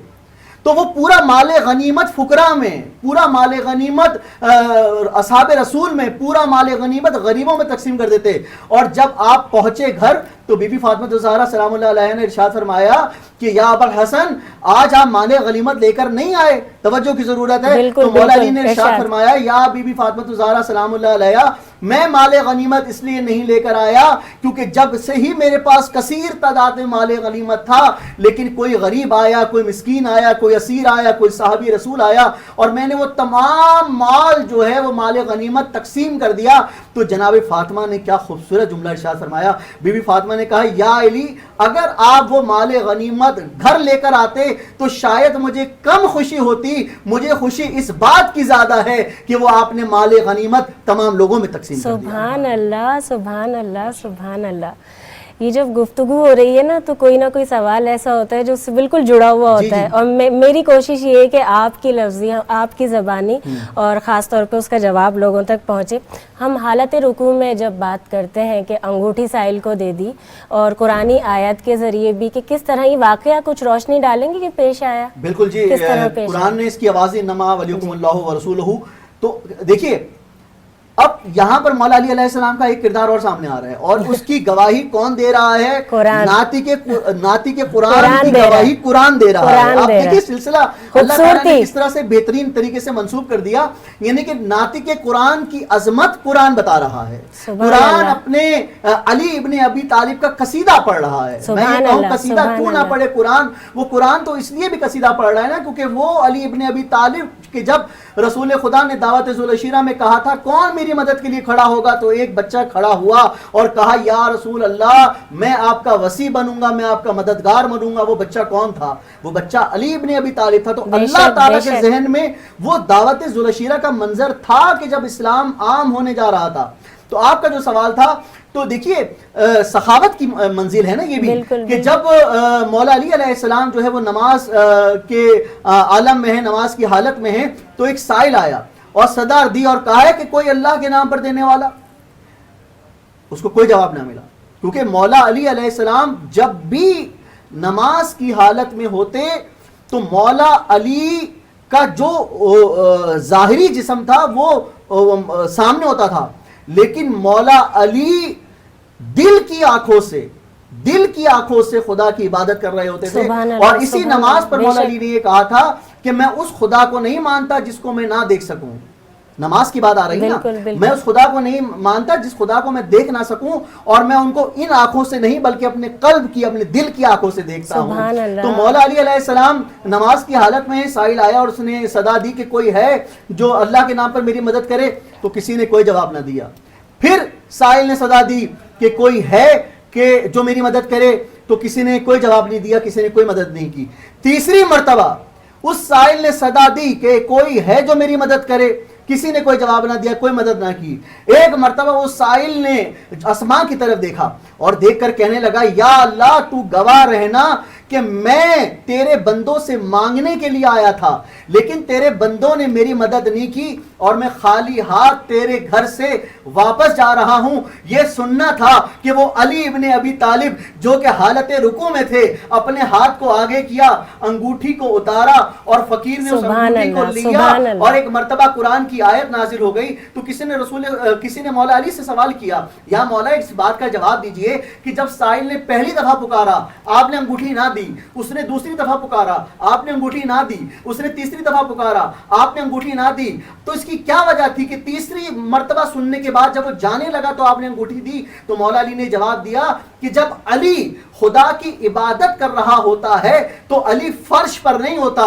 Speaker 3: تو وہ پورا مال غنیمت فقراء میں، پورا مال غنیمت اصحاب رسول میں، پورا مال غنیمت غریبوں میں تقسیم کر دیتے. اور جب آپ پہنچے گھر تو بی بی فاطمہ الزہرا سلام اللہ علیہ نے ارشاد فرمایا کہ یا ابا الحسن آج آپ مال غنیمت لے کر نہیں آئے. توجہ کی ضرورت ہے. تو مولا علی نے ارشاد فرمایا یا بی بی فاطمہ الزہرا سلام اللہ علیہ میں مال غنیمت اس لیے نہیں لے کر آیا کیونکہ جب سے ہی میرے پاس کثیر تعداد میں مال غنیمت تھا، لیکن کوئی غریب آیا، کوئی مسکین آیا، کوئی اسیر آیا، کوئی صحابی رسول آیا اور میں نے وہ تمام مال جو ہے وہ مال غنیمت تقسیم کر دیا. تو جناب فاطمہ نے کیا خوبصورت جملہ ارشاد فرمایا. بی بی فاطمہ نے کہا یا علی اگر آپ وہ مال غنیمت گھر لے کر آتے تو شاید مجھے کم خوشی ہوتی، مجھے خوشی اس بات کی زیادہ ہے کہ وہ آپ نے مال غنیمت تمام لوگوں میں تقسیم کر دیا.
Speaker 2: سبحان اللہ، سبحان اللہ، سبحان اللہ. یہ جب گفتگو ہو رہی ہے نا تو کوئی نہ کوئی سوال ایسا ہوتا ہے جو اس سے بالکل جڑا ہوا ہوتا ہے، اور میری کوشش یہ ہے کہ آپ کی لفظیاں، آپ کی زبانی اور خاص طور پہ اس کا جواب لوگوں تک پہنچے. ہم حالت رکوع میں جب بات کرتے ہیں کہ انگوٹھی سائل کو دے دی، اور قرآنی آیت کے ذریعے بھی کہ کس طرح یہ واقعہ کچھ روشنی ڈالیں گے کہ پیش آیا.
Speaker 3: بالکل جی، قرآن نے اس کی آواز انما ولیکم اللہ ورسولہ. تو دیکھیے اب یہاں پر مولا علی علیہ السلام کا ایک کردار اور سامنے آ رہا ہے اور اس کی گواہی کون دے رہا ہے؟ ناطق قرآن کی گواہی قرآن دے رہا ہے. آپ دیکھیے سلسلہ اللہ تعالیٰ نے کس طرح سے بہترین طریقے سے منسوب کر دیا، یعنی کہ ناطق قرآن کی عظمت قرآن بتا رہا ہے. قرآن اپنے علی ابن ابی طالب کا قصیدہ پڑھ رہا ہے. میں یہ کہوں قصیدہ کیوں نہ پڑھے قرآن؟ وہ قرآن تو اس لیے بھی قصیدہ پڑھ رہا ہے نا کیونکہ وہ علی ابن ابی طالب کہ جب رسول خدا نے دعوت ذوالعشیرہ میں کہا تھا کون میری مدد کے لیے کھڑا ہوگا، تو ایک بچہ کھڑا ہوا اور کہا یا رسول اللہ میں آپ کا وصی بنوں گا، میں آپ کا مددگار بنوں گا. وہ بچہ کون تھا؟ وہ بچہ علی ابن ابی طالب تھا. تو اللہ تعالیٰ کے ذہن میں وہ دعوت ذوالعشیرہ کا منظر تھا کہ جب اسلام عام ہونے جا رہا تھا. تو آپ کا جو سوال تھا تو دیکھیے سخاوت کی منزل ہے نا یہ بھی کہ جب مولا علی علیہ السلام جو ہے وہ نماز کے عالم میں ہے، نماز کی حالت میں ہے، تو ایک سائل آیا اور صدر دی اور کہا ہے کہ کوئی اللہ کے نام پر دینے والا. اس کو کوئی جواب نہ ملا کیونکہ مولا علی علیہ السلام جب بھی نماز کی حالت میں ہوتے تو مولا علی کا جو ظاہری جسم تھا وہ سامنے ہوتا تھا، لیکن مولا علی دل کی آنکھوں سے خدا کی عبادت کر رہے ہوتے تھے. اور اسی نماز پر مولا علی نے یہ کہا تھا کہ میں اس خدا کو نہیں مانتا جس کو میں نہ دیکھ سکوں. نماز کی بات آ رہی ہے نا، میں اس خدا کو نہیں مانتا جس خدا کو میں دیکھ نہ سکوں، اور میں ان کو ان آنکھوں سے نہیں بلکہ اپنے قلب کی، اپنے دل کی آنکھوں سے دیکھتا ہوں. تو مولا علی علیہ السلام نماز کی حالت میں سائل آیا اور اس نے صدا دی کہ کوئی ہے جو اللہ کے نام پر میری مدد کرے، تو کسی نے کوئی جواب نہ دیا. پھر سائل نے صدا دی کہ کوئی ہے کہ جو میری مدد کرے، تو کسی نے کوئی جواب نہیں دیا، کسی نے کوئی مدد نہیں کی. تیسری مرتبہ اس سائل نے صدا دی کہ کوئی ہے جو میری مدد کرے، کسی نے کوئی جواب نہ دیا، کوئی مدد نہ کی. ایک مرتبہ وہ سائل نے آسمان کی طرف دیکھا اور دیکھ کر کہنے لگا یا اللہ تو گواہ رہنا کہ میں تیرے بندوں سے مانگنے کے لیے آیا تھا، لیکن تیرے بندوں نے میری مدد نہیں کی اور میں خالی ہاتھ تیرے گھر سے واپس جا رہا ہوں. یہ سننا تھا کہ وہ علی ابن ابی طالب جو کہ حالت رکوع میں تھے، اپنے ہاتھ کو آگے کیا، انگوٹھی کو اتارا اور فقیر نے اس انگوٹھی کو لیا. اور ایک مرتبہ قرآن کی آیت نازل ہو گئی تو کسی نے مولا علی سے سوال کیا یا مولا اس بات کا جواب دیجئے کہ جب سائل نے پہلی دفعہ پکارا آپ نے انگوٹھی نہ دی، اس نے دوسری دفعہ پکارا آپ نے انگوٹھی نہ دی، اس نے تیسری دفعہ پکارا آپ نے انگوٹھی نہ دی، تو اس کی کیا وجہ تھی کہ تیسری مرتبہ سننے کے بعد جب وہ جانے لگا تو آپ نے انگوٹھی دی؟ تو مولا علی نے جواب دیا کہ جب علی خدا کی عبادت کر رہا ہوتا ہے تو علی فرش پر نہیں ہوتا،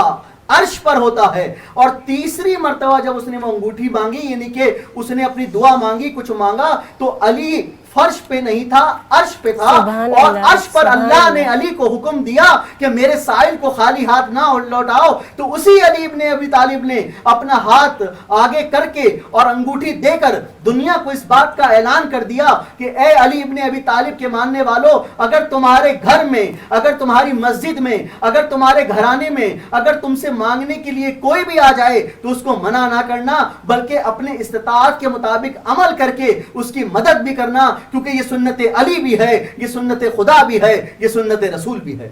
Speaker 3: عرش پر ہوتا ہے. اور تیسری مرتبہ جب اس نے وہ انگوٹھی مانگی، یعنی کہ اس نے اپنی دعا مانگی، کچھ مانگا، تو علی فرش پہ نہیں تھا، عرش پہ تھا. اور عرش پر اللہ نے علی کو حکم دیا کہ میرے سائل کو خالی ہاتھ نہ لوٹاؤ. تو اسی علی ابن ابی طالب نے اپنا ہاتھ آگے کر کے اور انگوٹھی دے کر دنیا کو اس بات کا اعلان کر دیا کہ اے علی ابن ابی طالب کے ماننے والوں، اگر تمہارے گھر میں، اگر تمہاری مسجد میں، اگر تمہارے گھرانے میں اگر تم سے مانگنے کے لیے کوئی بھی آ جائے تو اس کو منع نہ کرنا، بلکہ اپنے استطاعت کے مطابق عمل کر کے اس کی مدد بھی کرنا، کیونکہ یہ سنت علی بھی ہے، یہ سنت خدا بھی ہے، یہ سنت رسول بھی ہے.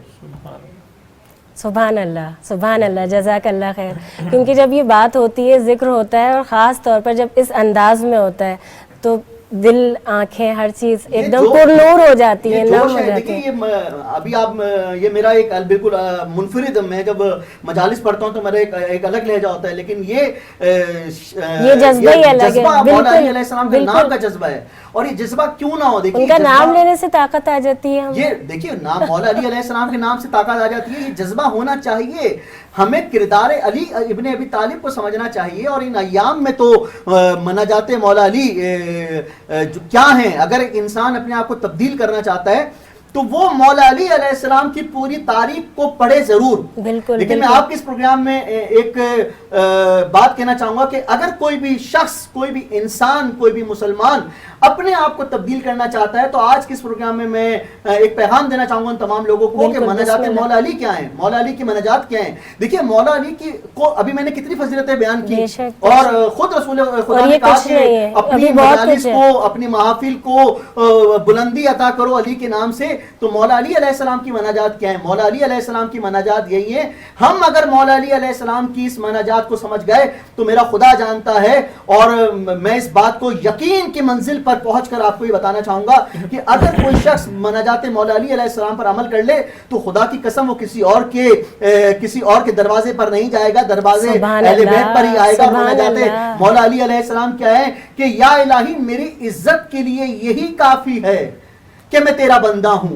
Speaker 2: سبحان اللہ، سبحان اللہ، جزاک اللہ خیر. کیونکہ جب یہ بات ہوتی ہے، ذکر ہوتا ہے، اور خاص طور پر جب اس انداز میں ہوتا ہے تو دل، آنکھیں، ہر چیز ایک دم پر نور ہو جاتی ہے، نرم ہو جاتی ہے.
Speaker 3: ابھی آپ یہ میرا ایک بالکل منفرد، میں جب مجالس پڑھتا ہوں تو میرا ایک الگ لہجہ ہوتا ہے، لیکن یہ
Speaker 2: جذبہ ہی الگ ہے.
Speaker 3: مولا علی علیہ السلام کے نام کا جذبہ ہے. اور یہ جذبہ کیوں نہ ہو، دیکھیے
Speaker 2: ان کا نام لینے سے طاقت آ جاتی ہے.
Speaker 3: یہ دیکھیے نام مولا علی علیہ السلام کے نام سے طاقت آ جاتی ہے. یہ جذبہ ہونا چاہیے. ہمیں کردار علی ابن ابی طالب کو سمجھنا چاہیے. اور ان ایام میں تو مناجات مولا علی کیا ہیں. اگر ایک انسان اپنے آپ کو تبدیل کرنا چاہتا ہے تو وہ مولا علی علیہ السلام کی پوری تاریخ کو پڑھے ضرور.
Speaker 2: بالکل.
Speaker 3: لیکن میں آپ کے اس پروگرام میں ایک بات کہنا چاہوں گا کہ اگر کوئی بھی شخص، کوئی بھی انسان، کوئی بھی مسلمان اپنے آپ کو تبدیل کرنا چاہتا ہے تو آج کے اس پروگرام میں ایک پیغام دینا چاہوں گا ان تمام لوگوں کو کہ مناجات مولا علی کیا ہیں، مولا علی کی مناجات کیا ہیں. دیکھیے مولا علی کی کو ابھی میں نے کتنی فضیلتیں بیان کی، اور خود رسول خدا نے کہا کہ اپنی مجالس کو، اپنی محافل کو بلندی عطا کرو علی کے نام سے. تو مولا علی علیہ السلام کی مناجات کیا ہیں؟ مولا علی علیہ السلام کی مناجات یہی ہے. ہم اگر مولا علی علیہ السلام کی اس مناجات کو سمجھ گئے تو میرا خدا جانتا ہے، اور میں اس بات کو یقین کی منزل پر پہنچ کر آپ کو یہ بتانا چاہوں گا کہ اگر کوئی شخص مناجات مولا علی علیہ السلام پر عمل کر لے تو خدا کی قسم وہ کسی اور کے دروازے پر نہیں جائے گا، دروازے اہل بیت پر ہی آئے گا. مناجات مولا علی علیہ السلام کیا ہے کہ یا الہی میری عزت کے لیے یہی کافی ہے کہ میں تیرا بندہ ہوں،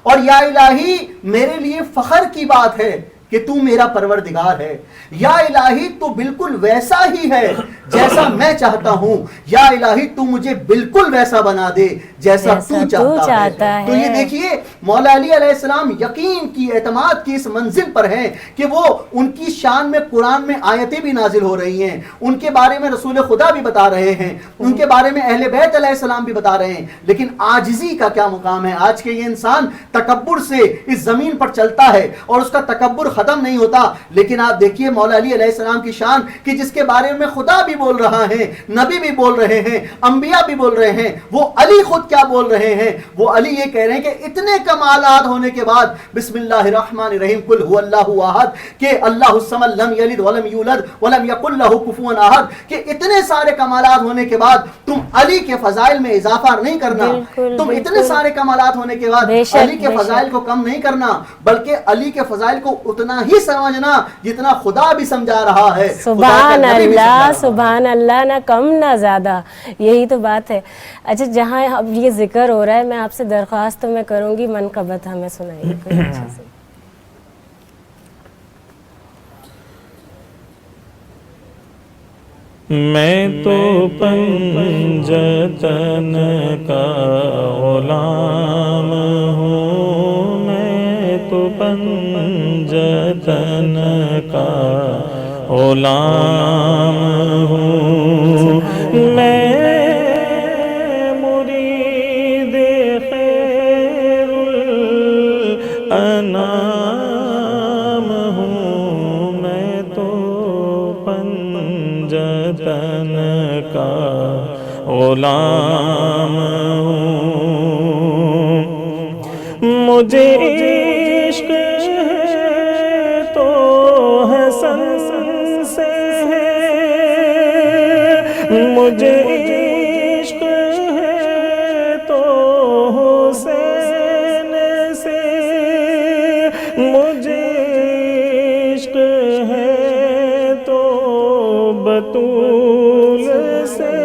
Speaker 3: اور یا الہی میرے لیے فخر کی بات ہے کہ تو میرا پروردگار ہے. یا الہی تو بالکل ویسا ہی ہے جیسا میں چاہتا ہوں. یا الہی تو مجھے بالکل ویسا بنا دے جیسا تو چاہتا ہے. تو یہ دیکھیے مولا علی علیہ السلام یقین کی، اعتماد کی اس منزل پر ہیں کہ وہ ان کی شان میں قرآن میں آیتیں بھی نازل ہو رہی ہیں، ان کے بارے میں رسول خدا بھی بتا رہے ہیں، ان کے بارے میں اہل بیت علیہ السلام بھی بتا رہے ہیں. لیکن عاجزی کا کیا مقام ہے؟ آج کے یہ انسان تکبر سے اس زمین پر چلتا ہے اور اس کا تکبر ختم نہیں ہوتا. لیکن آپ دیکھیے مولا علی علیہ السلام کی شان کہ جس کے بارے میں خدا بھی بول رہا ہے، نبی بھی بول رہے ہیں، انبیاء بھی بول رہے ہیں. وہ علی خود کیا بول رہے ہیں؟ وہ علی یہ کہہ رہے ہیں کہ اتنے کمالات ہونے کے بعد بسم اللہ الرحمن الرحیم قل هو اللہ احد کہ اللہ الصمد لم یلد ولم یولد ولم یکن لہ کفوا احد کہ اتنے سارے کمالات ہونے کے بعد تم علی کے فضائل میں اضافہ نہیں کرنا، تم اتنے سارے کمالات ہونے کے بعد علی کے فضائل کو کم نہیں کرنا، بلکہ علی کے فضائل کو اتنا ہی سمجھنا جتنا خدا بھی سمجھا رہا ہے.
Speaker 2: سبحان اللہ، سبحان اللہ، نہ کم نہ زیادہ، یہی تو بات ہے. اچھا جہاں اب یہ ذکر ہو رہا ہے میں آپ سے درخواست تو میں کروں گی منقبت ہمیں سنائیے کوئی اچھی سی.
Speaker 4: میں تو پنجتن کا غلام ہوں، میں تو پنجتن کا غلام ہوں، میں مرید خیر الانام ہوں، میں تو پنجتن کا غلام ہوں. مجھے عشق ہے تو حسن سے ہے، مجھے عشق ہے تو حسین سے، مجھے عشق ہے تو بطول سے،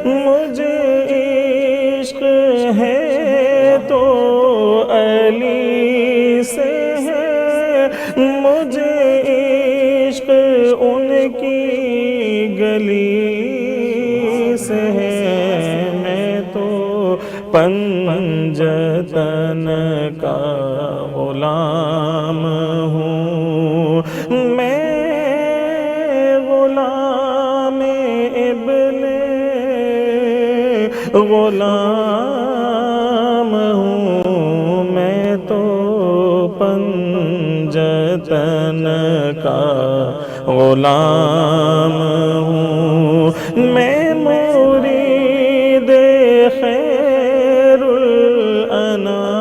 Speaker 4: مجھے عشق ہے تو علی سے ہے، مجھے عشق ان کی گلی سے ہے. میں تو پنجتن کا غلام ہوں، میں غلام ابن غلام ہوں، میں تو پنجتن کا غلام ہوں، میں مرید خیر الانام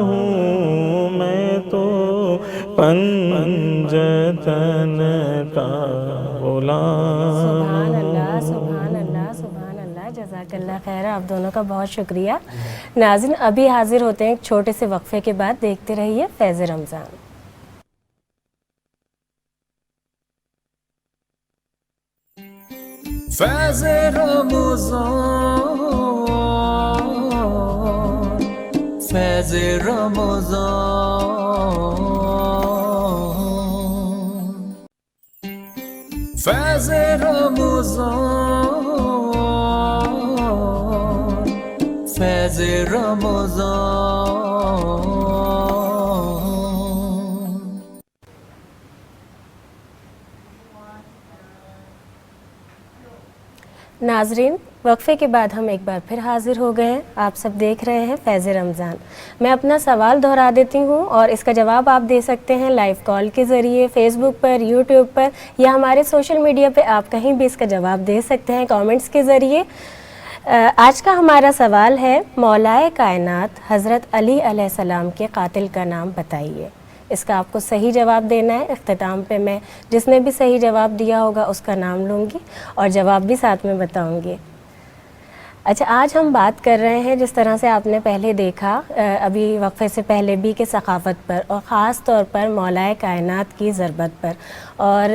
Speaker 4: ہوں، میں تو پنجتن کا غلام.
Speaker 2: سبحان اللہ، سبحان اللہ، سبحان اللہ، جزاک اللہ خیر. آپ دونوں کا بہت شکریہ. ناظرین ابھی حاضر ہوتے ہیں ایک چھوٹے سے وقفے کے بعد، دیکھتے رہیے فیض رمضان.
Speaker 1: فیض رمضان، فیض رمضان، فیض رمضان، فیض رمضان.
Speaker 2: ناظرین وقفے کے بعد ہم ایک بار پھر حاضر ہو گئے ہیں. آپ سب دیکھ رہے ہیں فیض رمضان. میں اپنا سوال دہرا دیتی ہوں اور اس کا جواب آپ دے سکتے ہیں لائیو کال کے ذریعے، فیس بک پر، یوٹیوب پر، یا ہمارے سوشل میڈیا پہ آپ کہیں بھی اس کا جواب دے سکتے ہیں کامنٹس کے ذریعے. آج کا ہمارا سوال ہے مولائے کائنات حضرت علی علیہ السلام کے قاتل کا نام بتائیے. اس کا آپ کو صحیح جواب دینا ہے. اختتام پہ میں جس نے بھی صحیح جواب دیا ہوگا اس کا نام لوں گی اور جواب بھی ساتھ میں بتاؤں گی. اچھا آج ہم بات کر رہے ہیں جس طرح سے آپ نے پہلے دیکھا ابھی وقفے سے پہلے بھی کہ ثقافت پر اور خاص طور پر مولائے کائنات کی ضربت پر. اور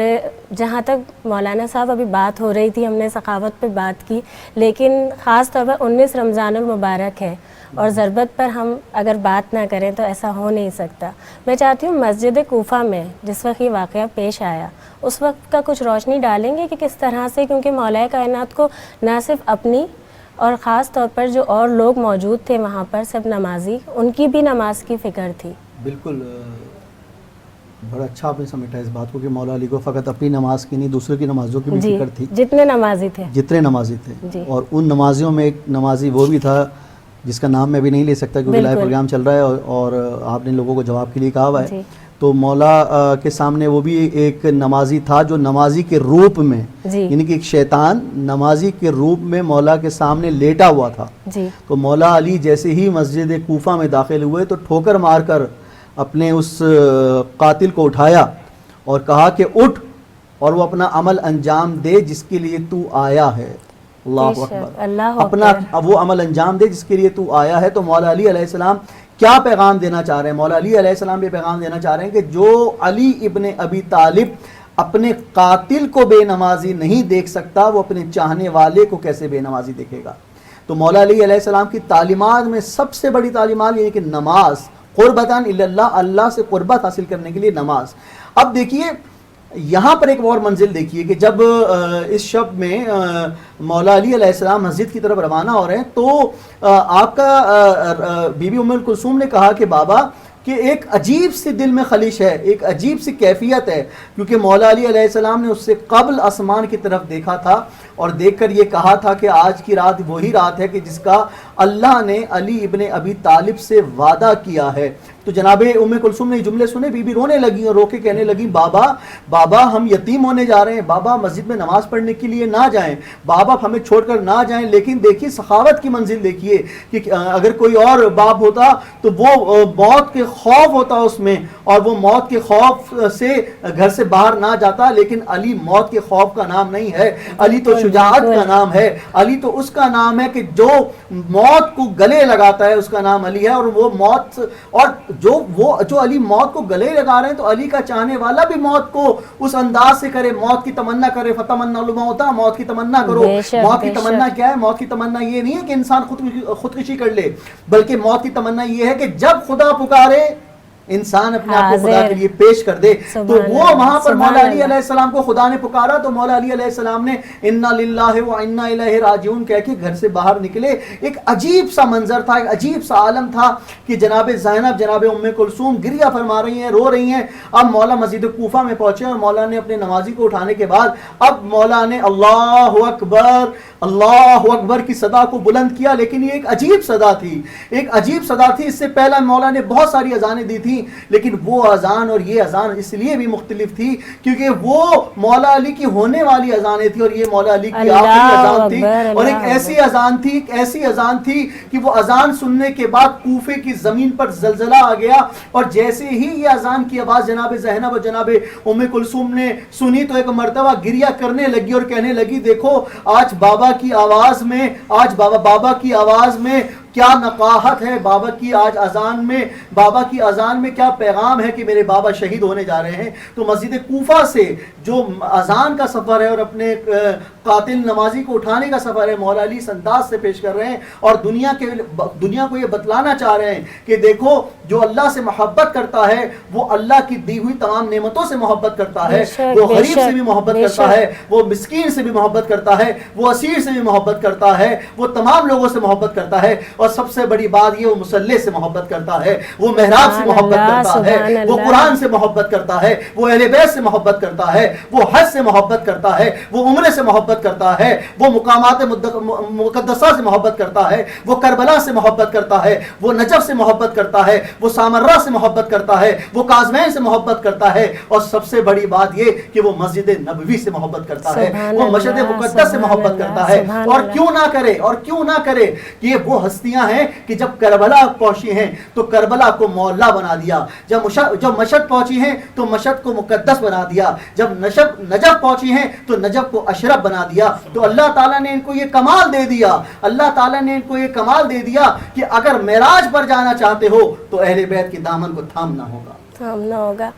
Speaker 2: جہاں تک مولانا صاحب ابھی بات ہو رہی تھی ہم نے ثقافت پہ بات کی، لیکن خاص طور پر 19 رمضان المبارک ہے اور ضربت پر ہم اگر بات نہ کریں تو ایسا ہو نہیں سکتا. میں چاہتی ہوں مسجد کوفہ میں جس وقت یہ واقعہ پیش آیا اس وقت کا کچھ روشنی ڈالیں گے کہ کس طرح سے، کیونکہ مولائے کائنات کو نہ صرف اپنی اور خاص طور پر جو اور لوگ موجود تھے وہاں پر سب نمازی، ان کی بھی نماز کی فکر تھی.
Speaker 3: بالکل بڑا اچھا آپ نے سمیٹا اس بات کو کہ مولا علی کو فقط اپنی نماز کی نہیں دوسروں کی نمازوں کی بھی فکر تھی.
Speaker 2: جتنے نمازی تھے
Speaker 3: اور ان نمازیوں میں ایک نمازی وہ بھی تھا جس کا نام میں بھی نہیں لے سکتا کیونکہ لائیو پروگرام چل رہا ہے اور آپ نے لوگوں کو جواب کے لیے کہا ہوا ہے. تو مولا کے سامنے وہ بھی ایک نمازی تھا جو نمازی کے روپ میں
Speaker 2: جی
Speaker 3: یعنی کہ ایک شیطان نمازی کے روپ میں مولا کے سامنے لیٹا ہوا تھا.
Speaker 2: جی
Speaker 3: تو مولا علی جیسے ہی مسجد کوفہ میں داخل ہوئے تو ٹھوکر مار کر اپنے اس قاتل کو اٹھایا اور کہا کہ اٹھ اور وہ اپنا عمل انجام دے جس کے لیے تو آیا ہے. اللہ اکبر.
Speaker 2: اللہ
Speaker 3: اپنا وہ عمل انجام دے جس کے لیے تو آیا ہے. تو مولا علی علیہ السلام کیا پیغام دینا چاہ رہے ہیں؟ مولا علی علیہ السلام یہ پیغام دینا چاہ رہے ہیں کہ جو علی ابن ابی طالب اپنے قاتل کو بے نمازی نہیں دیکھ سکتا وہ اپنے چاہنے والے کو کیسے بے نمازی دیکھے گا. تو مولا علی علیہ السلام کی تعلیمات میں سب سے بڑی تعلیمات یہ کہ نماز قربتاً اللہ، اللہ سے قربت حاصل کرنے کے لیے نماز. اب دیکھیے یہاں پر ایک اور منزل دیکھیے کہ جب اس شب میں مولا علی علیہ السلام مسجد کی طرف روانہ ہو رہے ہیں تو آپ کا بی بی ام کلثوم نے کہا کہ بابا کہ ایک عجیب سی دل میں خلیش ہے، ایک عجیب سی کیفیت ہے، کیونکہ مولا علی علیہ السلام نے اس سے قبل آسمان کی طرف دیکھا تھا اور دیکھ کر یہ کہا تھا کہ آج کی رات وہی رات ہے کہ جس کا اللہ نے علی ابن ابی طالب سے وعدہ کیا ہے. تو جناب ام کلثوم نے یہ جملے سنے، بی بی رونے لگی اور رو کے کہنے لگی بابا ہم یتیم ہونے جا رہے ہیں، بابا مسجد میں نماز پڑھنے کے لیے نہ جائیں، بابا ہمیں چھوڑ کر نہ جائیں. لیکن دیکھیے سخاوت کی منزل دیکھیے کہ اگر کوئی اور باپ ہوتا تو وہ موت کے خوف ہوتا اس میں اور وہ موت کے خوف سے گھر سے باہر نہ جاتا. لیکن علی موت کے خوف کا نام نہیں ہے، علی تو شجاعت کا نام ہے، علی تو اس کا نام ہے کہ جو موت کو گلے لگاتا ہے اس کا نام علی ہے. اور وہ موت اور جو علی موت کو گلے لگا رہے ہیں تو علی کا چاہنے والا بھی موت کو اس انداز سے کرے، موت کی تمنا کرے. فتمنا الموت، موت کی تمنا کرو. موت کی تمنا کیا ہے؟ موت کی تمنا یہ نہیں ہے کہ انسان خودکشی کر لے، بلکہ موت کی تمنا یہ ہے کہ جب خدا پکارے انسان اپنے آپ کو خدا کے لیے پیش کر دے. تو وہ وہاں پر مولا علی علیہ السلام کو خدا نے پکارا تو مولا علی علیہ السلام نے انا للہ و انا الیہ راجعون کہہ کے گھر سے باہر نکلے. ایک عجیب سا منظر تھا، ایک عجیب سا عالم تھا کہ جناب زینب، جناب ام کلثوم گریہ فرما رہی ہیں، رو رہی ہیں. اب مولا مسجد کوفہ میں پہنچے اور مولا نے اپنے نمازی کو اٹھانے کے بعد اب مولا نے اللہ اکبر اللہ اکبر کی صدا کو بلند کیا. لیکن یہ ایک عجیب صدا تھی، ایک عجیب صدا تھی. اس سے پہلا مولا نے بہت ساری اذانیں دی تھی، لیکن وہ اذان اور یہ اذان اس لیے بھی مختلف تھی کیونکہ وہ مولا علی کی ہونے والی اذانیں تھی اور یہ مولا علی کی آخری اذان تھی. اور ایک ایسی اذان تھی، ایک ایسی اذان تھی کہ وہ اذان سننے کے بعد کوفے کی زمین پر زلزلہ آ گیا. اور جیسے ہی یہ اذان کی آواز جناب زینب اور جناب ام کلثوم نے سنی تو ایک مرتبہ گریہ کرنے لگی اور کہنے لگی دیکھو آج بابا کی آواز میں، آج بابا کی آواز میں کیا نقاہت ہے، بابا کی آج اذان میں، بابا کی اذان میں کیا پیغام ہے کہ میرے بابا شہید ہونے جا رہے ہیں. تو مسجد کوفہ سے جو اذان کا سفر ہے اور اپنے قاتل نمازی کو اٹھانے کا سفر ہے مولا علی اس انداز سے پیش کر رہے ہیں اور دنیا کو یہ بتلانا چاہ رہے ہیں کہ دیکھو جو اللہ سے محبت کرتا ہے وہ اللہ کی دی ہوئی تمام نعمتوں سے محبت کرتا ہے، وہ غریب سے بھی محبت کرتا ہے، وہ مسکین سے بھی محبت کرتا ہے، وہ اسیر سے بھی محبت کرتا ہے، وہ تمام لوگوں سے محبت کرتا ہے. اور سب سے بڑی بات یہ وہ مصلی سے محبت کرتا ہے، وہ محراب سے محبت کرتا ہے، وہ قرآن سے محبت کرتا ہے، وہ اہل بیت سے محبت کرتا ہے، وہ حج سے محبت کرتا ہے، وہ عمرے سے محبت کرتا ہے، وہ مقامات مقدسہ سے محبت کرتا ہے، وہ کربلا سے محبت کرتا ہے، وہ نجف سے محبت کرتا ہے، وہ سامرہ سے محبت کرتا ہے، وہ کاظمین سے محبت کرتا ہے. اور سب سے بڑی بات یہ کہ وہ مسجد نبوی سے محبت کرتا ہے، وہ مسجد مقدس سے محبت کرتا ہے. اور کیوں نہ کرے کہ یہ وہ ہستیاں ہیں کہ جب کربلا پہنچی ہیں تو کربلا کو مولا بنا دیا، جب مشہد پہنچی ہیں تو مشہد کو مقدس بنا دیا، جب نجف پہنچی ہیں تو نجف کو اشرف بنا دیا. تو اللہ تعالیٰ نے ان کو یہ کمال دے دیا، اللہ تعالیٰ نے ان کو یہ کمال دے دیا کہ اگر معراج پر جانا چاہتے ہو تو اہل بیت کے دامن کو تھامنا ہوگا.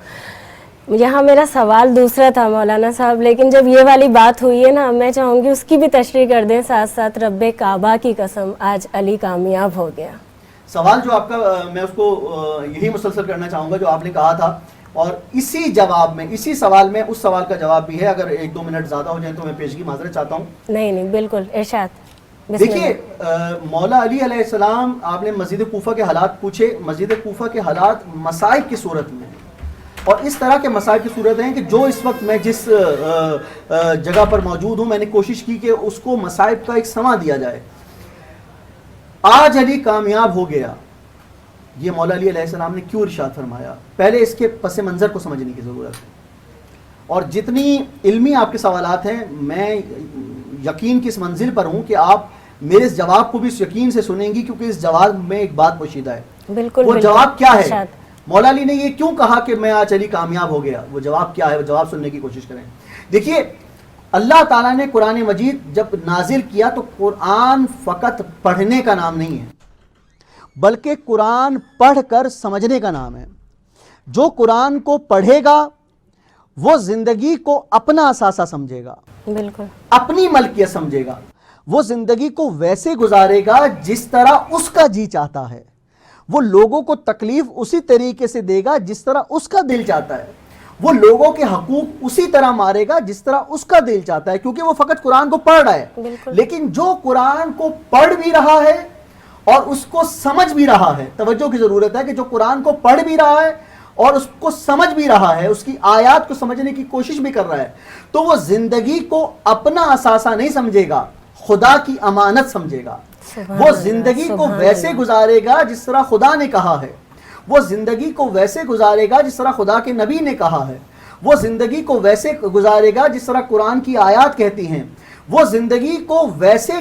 Speaker 2: یہاں میرا سوال دوسرا تھا مولانا صاحب، لیکن جب یہ والی بات ہوئی ہے نا میں چاہوں گی اس کی بھی تشریح کر دیں ساتھ ساتھ. رب کعبہ کی قسم آج علی کامیاب ہو گیا.
Speaker 3: سوال جو آپ کا میں اس کو یہی مسلسل کرنا چاہوں گا جو آپ نے کہا تھا اور اسی جواب میں اسی سوال میں اس سوال کا جواب بھی ہے. اگر 1-2 منٹ زیادہ ہو جائیں تو میں پیشگی معذرت چاہتا ہوں.
Speaker 2: نہیں بالکل ارشاد.
Speaker 3: دیکھیے مولا علی علیہ السلام، آپ نے مسجد کوفہ کے حالات پوچھے. مسجد کوفہ کے حالات مصائب کی صورت میں اور اس طرح کے مصائب کی صورت ہیں کہ جو اس وقت میں جس جگہ پر موجود ہوں میں نے کوشش کی کہ اس کو مصائب کا ایک سما دیا جائے. آج علی کامیاب ہو گیا یہ مولا علی علیہ السلام نے کیوں ارشاد فرمایا؟ پہلے اس کے پس منظر کو سمجھنے کی ضرورت ہے، اور جتنی علمی آپ کے سوالات ہیں میں یقین کی اس منزل پر ہوں کہ آپ میرے اس جواب کو بھی اس یقین سے سنیں گی، کیونکہ اس جواب میں ایک بات پوشیدہ ہے۔
Speaker 2: بالکل،
Speaker 3: وہ جواب کیا ہے؟
Speaker 2: ارشاد۔
Speaker 3: مولا علی نے یہ کیوں کہا کہ میں آج علی کامیاب ہو گیا؟ وہ جواب کیا ہے؟ وہ جواب سننے کی کوشش کریں۔ دیکھیے، اللہ تعالیٰ نے قرآن مجید جب نازل کیا تو قرآن فقط پڑھنے کا نام نہیں ہے، بلکہ قرآن پڑھ کر سمجھنے کا نام ہے۔ جو قرآن کو پڑھے گا وہ زندگی کو اپنا اثاثہ سمجھے گا،
Speaker 2: بالکل
Speaker 3: اپنی ملکیت سمجھے گا، وہ زندگی کو ویسے گزارے گا جس طرح اس کا جی چاہتا ہے، وہ لوگوں کو تکلیف اسی طریقے سے دے گا جس طرح اس کا دل چاہتا ہے، وہ لوگوں کے حقوق اسی طرح مارے گا جس طرح اس کا دل چاہتا ہے، کیونکہ وہ فقط قرآن کو پڑھ رہا ہے۔
Speaker 2: بالکل۔
Speaker 3: لیکن جو قرآن کو پڑھ بھی رہا ہے اور اس کو سمجھ بھی رہا ہے، توجہ کی ضرورت ہے کہ جو قرآن کو پڑھ بھی رہا ہے اور اس کو سمجھ بھی رہا ہے، اس کی آیات کو سمجھنے کی کوشش بھی کر رہا ہے، تو وہ زندگی کو اپنا اثاثہ نہیں سمجھے گا، خدا کی امانت سمجھے گا۔ وہ زندگی کو ویسے گزارے گا جس طرح خدا نے کہا ہے، وہ زندگی کو ویسے گزارے گا جس طرح خدا کے نبی نے کہا ہے، وہ زندگی کو ویسے گزارے گا جس طرح قرآن کی آیات کہتی ہیں، وہ زندگی کو ویسے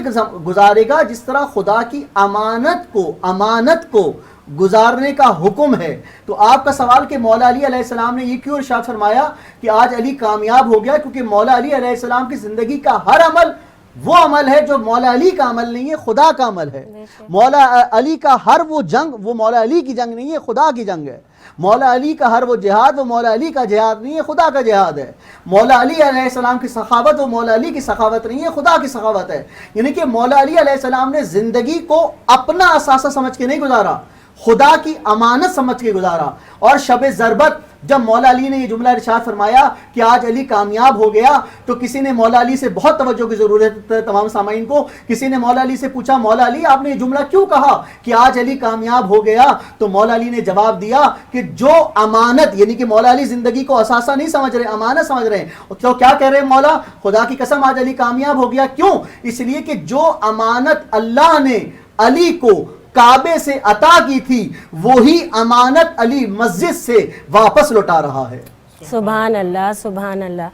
Speaker 3: گزارے گا جس طرح خدا کی امانت کو گزارنے کا حکم ہے۔ تو آپ کا سوال کہ مولا علی علیہ السلام نے یہ کیوں ارشاد فرمایا کہ آج علی کامیاب ہو گیا؟ کیونکہ مولا علی علیہ السلام کی زندگی کا ہر عمل وہ عمل ہے جو مولا علی کا عمل نہیں ہے، خدا کا عمل ہے۔ مولا علی کا ہر وہ جنگ وہ مولا علی کی جنگ نہیں ہے، خدا کی جنگ ہے۔ مولا علی کا ہر وہ جہاد وہ مولا علی کا جہاد نہیں ہے، خدا کا جہاد ہے۔ مولا علی علیہ السلام کی سخاوت وہ مولا علی کی سخاوت نہیں ہے، خدا کی سخاوت ہے۔ یعنی کہ مولا علی علیہ السلام نے زندگی کو اپنا اثاثہ سمجھ کے نہیں گزارا، خدا کی امانت سمجھ کے گزارا۔ اور شب ضربت جب مولا علی نے یہ جملہ ارشاد فرمایا کہ آج علی کامیاب ہو گیا، تو کسی نے مولا علی سے، بہت توجہ کی ضرورت ہے تمام سامعین کو، کسی نے مولا علی سے پوچھا مولا علی آپ نے یہ جملہ کیوں کہا کہ آج علی کامیاب ہو گیا؟ تو مولا علی نے جواب دیا کہ جو امانت، یعنی کہ مولا علی زندگی کو اثاثہ نہیں سمجھ رہے، امانت سمجھ رہے ہیں۔ تو کیا کہہ رہے ہیں مولا؟ خدا کی قسم آج علی کامیاب ہو گیا۔ کیوں؟ اس لیے کہ جو امانت اللہ نے علی کو کعبے سے عطا کی تھی وہی امانت علی مسجد سے واپس لوٹا رہا ہے۔
Speaker 2: سبحان اللہ، سبحان اللہ۔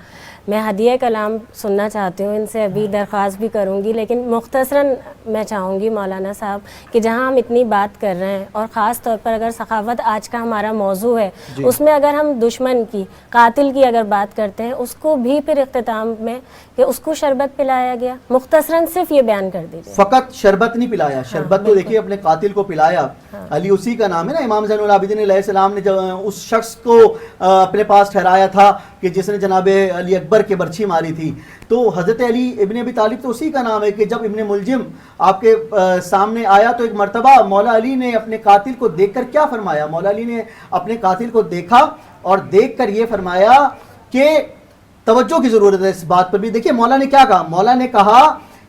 Speaker 2: میں ہدیہ کلام سننا چاہتی ہوں، ان سے ابھی درخواست بھی کروں گی، لیکن مختصراً میں چاہوں گی مولانا صاحب کہ جہاں ہم اتنی بات کر رہے ہیں اور خاص طور پر اگر سخاوت آج کا ہمارا موضوع ہے، اس میں اگر ہم دشمن کی، قاتل کی اگر بات کرتے ہیں، اس کو بھی پھر اختتام میں کہ اس کو شربت پلایا گیا، مختصراً صرف یہ بیان کر دیجیے۔
Speaker 3: فقط شربت نہیں پلایا، شربت تو دیکھیے اپنے قاتل کو پلایا، علی اسی کا نام ہے نا۔ امام زین العابدین علیہ السلام نے جب اس شخص کو اپنے پاس ٹھہرایا تھا کہ جس نے جناب علی اکبر کے برچھی ماری تھی، تو حضرت علی ابن ابی طالب تو اسی کا نام ہے کہ جب ابن ملجم آپ کے سامنے آیا تو ایک مرتبہ مولا علی نے اپنے قاتل کو دیکھ کر کیا فرمایا؟ مولا علی نے اپنے قاتل کو دیکھا اور دیکھ کر یہ فرمایا کہ توجہ کی ضرورت ہے اس بات پر بھی۔ دیکھیے مولا نے کیا کہا؟ مولا نے کہا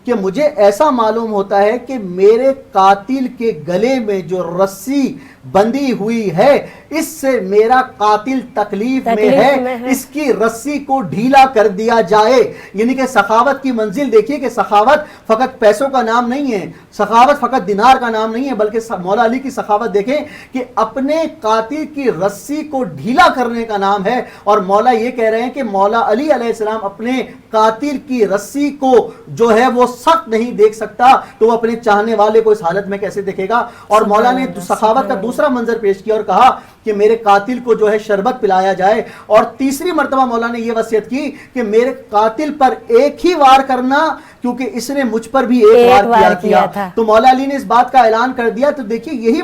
Speaker 3: کہ مجھے ایسا معلوم ہوتا ہے کہ میرے قاتل کے گلے میں جو رسی بندھی ہوئی ہے اس سے میرا قاتل تکلیف میں ہے، اس کی رسی کو ڈھیلا کر دیا جائے۔ یعنی کہ سخاوت کی منزل دیکھیے کہ سخاوت فقط پیسوں کا نام نہیں ہے، سخاوت فقط دینار کا نام نہیں ہے، بلکہ مولا علی کی سخاوت دیکھیں کہ اپنے قاتل کی رسی کو ڈھیلا کرنے کا نام ہے۔ اور مولا یہ کہہ رہے ہیں کہ مولا علی علیہ السلام اپنے قاتل کی رسی کو جو ہے وہ سخت نہیں دیکھ سکتا، تو وہ اپنے چاہنے والے کو اس حالت میں کیسے دیکھے گا؟ اور مولا نے سخاوت کا دوسرا منظر پیش کیا اور کہا کہ میرے قاتل کو جو ہے شربت پلایا جائے، اور تیسری مرتبہ مولا نے یہ وصیت کی کہ میرے قاتل پر ایک ہی وار کرنا کیونکہ اس نے مجھ پر بھی ایک وار کیا تھا۔ تو مولا علی نے اس بات کا اعلان کر دیا۔ تو دیکھیے یہی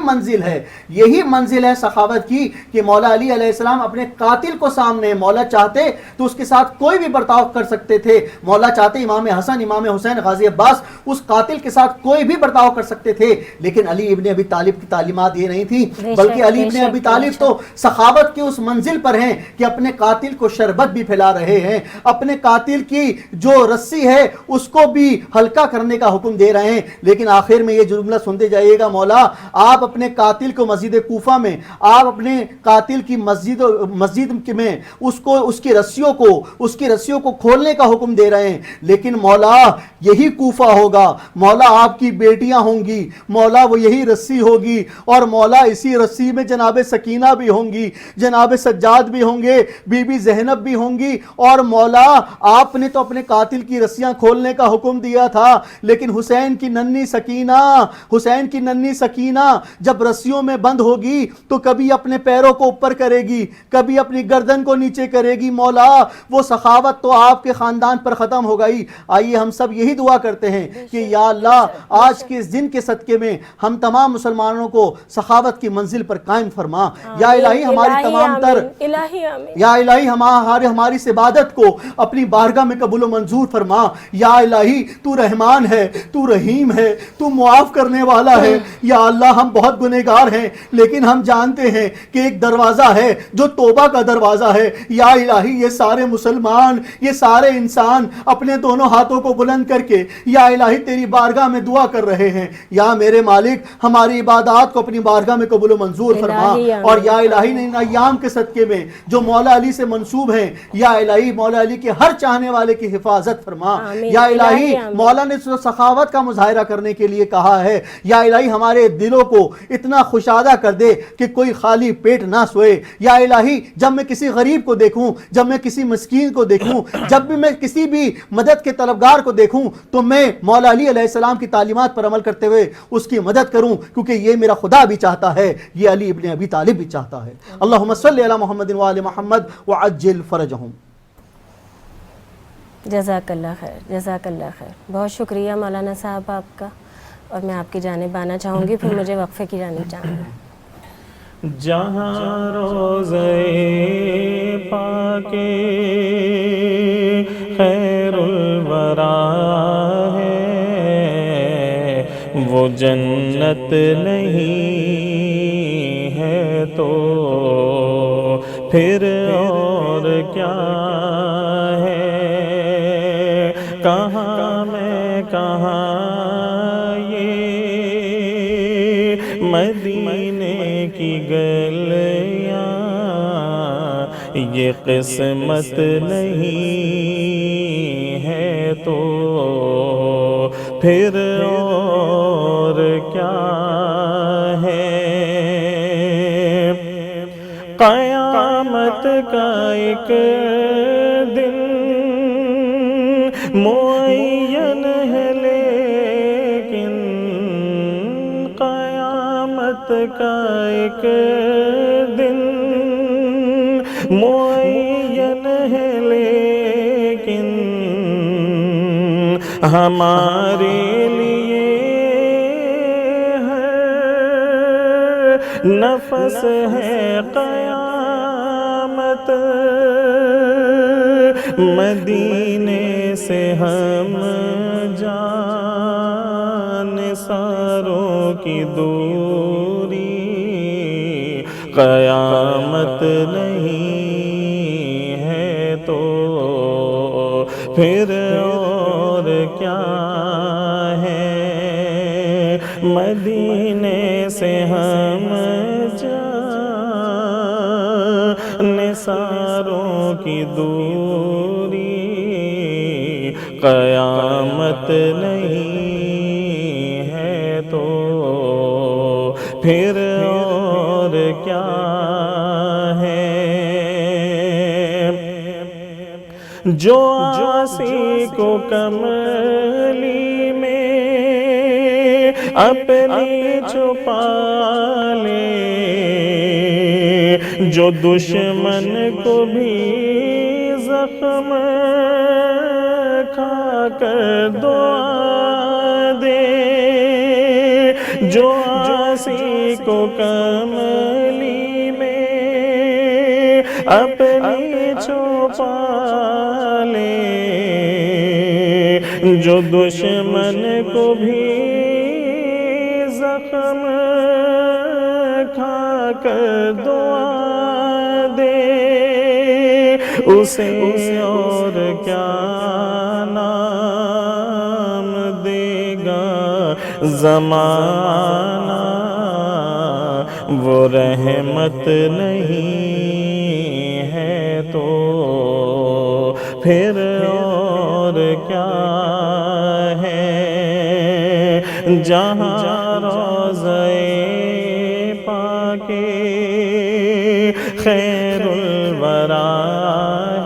Speaker 3: منزل ہے سخاوت کی کہ مولا علی علیہ السلام اپنے قاتل کو سامنے، مولا چاہتے تو اس کے ساتھ کوئی بھی برتاؤ کر سکتے تھے، مولا چاہتے امام حسن، امام حسین، غازی عباس، اس قاتل کے ساتھ کوئی بھی برتاؤ کر سکتے تھے، لیکن علی ابن ابی طالب کی تعلیمات یہ نہیں تھی، بلکہ علی ابن ابی طالب غالب تو سخاوت کے اس منزل پر ہیں کہ اپنے قاتل کو شربت بھی پھیلا رہے ہیں، اپنے قاتل کی جو رسی ہے اس کو بھی ہلکا کرنے کا حکم دے رہے ہیں. لیکن آخر میں یہ جملہ سنتے جائیے گا، مولا آپ اپنے قاتل کو مسجد کوفہ میں، آپ اپنے قاتل کی مسجد میں اس کی رسیوں کو کھولنے کا حکم دے رہے ہیں. لیکن مولا یہی کوفہ ہوگا، مولا آپ کی بیٹیاں ہوں گی، مولا وہ یہی رسی ہوگی، اور مولا اسی رسی میں جناب سکینہ بھی ہوں گی، جناب سجاد بھی ہوں گے، بی بی زینب بھی ہوں گی. اور مولا آپ نے تو اپنے قاتل کی رسیاں کھولنے کا حکم دیا تھا، لیکن حسین کی ننھی سکینہ جب رسیوں میں بند ہوگی تو کبھی اپنے پیروں کو اوپر کرے گی، کبھی اپنی گردن کو نیچے کرے گی. مولا وہ سخاوت تو آپ کے خاندان پر ختم ہو گئی. آئیے ہم سب یہی دعا کرتے ہیں کہ یا اللہ آج کے اس دن کے صدقے میں ہم تمام مسلمانوں کو سخاوت کی منزل پر قائم فرما. یا الہی ہماری تمام تر یا الہی ہماری اس عبادت کو اپنی بارگاہ میں قبول و منظور فرما. یا الہی تو رحمان ہے، تو رحیم ہے، تو معاف کرنے والا ہے. یا اللہ ہم بہت گنہگار ہیں، لیکن ہم جانتے ہیں کہ ایک دروازہ ہے جو توبہ کا دروازہ ہے. یا الہی یہ سارے مسلمان، یہ سارے انسان اپنے دونوں ہاتھوں کو بلند کر کے یا الہی تیری بارگاہ میں دعا کر رہے ہیں. یا میرے مالک ہماری عبادات کو اپنی بارگاہ میں قبول و منظور فرما. اور یا الہی ان ایام کے صدقے میں جو مولا علی سے منسوب ہیں، یا الہی مولا علی کے ہر چاہنے والے کی حفاظت فرما. یا الہی مولا نے سخاوت کا مظاہرہ کرنے کے لیے کہا ہے، یا الہی ہمارے دلوں کو اتنا خوشادہ کر دے کہ کوئی خالی پیٹ نہ سوئے. یا الہی جب میں کسی غریب کو دیکھوں، جب میں کسی مسکین کو دیکھوں، جب بھی میں کسی بھی مدد کے طلبگار کو دیکھوں تو میں مولا علی علیہ السلام کی تعلیمات پر عمل کرتے ہوئے اس کی مدد کروں، کیونکہ یہ میرا خدا بھی چاہتا ہے، یہ علی ابن ابی طالب بھی چاہتا ہے. اللہم صلی علی محمد وآل محمد وعجل فرجہم.
Speaker 2: جزاک اللہ خیر، جزاک اللہ خیر. بہت شکریہ مولانا صاحب آپ کا. اور میں آپ کی جانب آنا چاہوں گی، پھر مجھے وقفے کی جانب جانا ہے.
Speaker 4: جہاں روزے پاکے خیر الورا ہے، وہ جنت نہیں ہے تو پھر اور کیا ہے. کہاں میں کہاں مدینے کی گلیاں، یہ قسمت نہیں ہے تو پھر اور کیا ہے. قیامت کا ایک دن معین ہے، لیکن قیامت کا ایک دن معین ہے، لیکن ہمارے لیے ہر نفس ہے قیامت. مدینے سے ہم جان ساروں کی دوری، قیامت نہیں ہے تو پھر اور کیا ہے. مدینے سے ہم جان ساروں کی دوری، قیامت نہیں ہے تو پھر اور کیا ہے. جو عاصی کو کملی میں اپنی چھپا لے، جو دشمن کو بھی زخم کھا کر دعا دے، جو عاصی کو کملی میں اپنی چھپا لے، جو دشمن کو بھی زخم کھا کر دعا دے اسے اور کیا نام دے گا زمانہ، وہ رحمت نہیں ہے تو پھر اور کیا ہے، جہاں روضہ پاک خیر الورا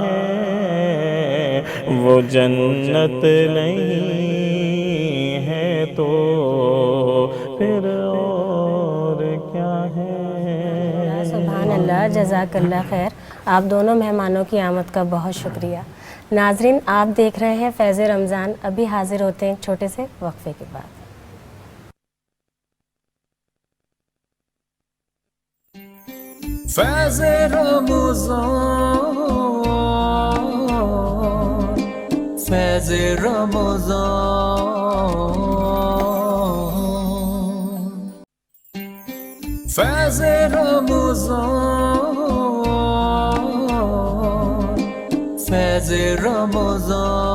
Speaker 4: ہے، وہ جنت نہیں ہے تو پھر اور کیا ہے۔
Speaker 2: سبحان اللہ، جزاک اللہ خیر۔ آپ دونوں مہمانوں کی آمد کا بہت شکریہ۔ ناظرین، آپ دیکھ رہے ہیں فیض رمضان، ابھی حاضر ہوتے ہیں ایک چھوٹے سے وقفے کے بعد۔
Speaker 1: فیض رمضان، فیض رمضان، فیض رمضان، فیض رمضان۔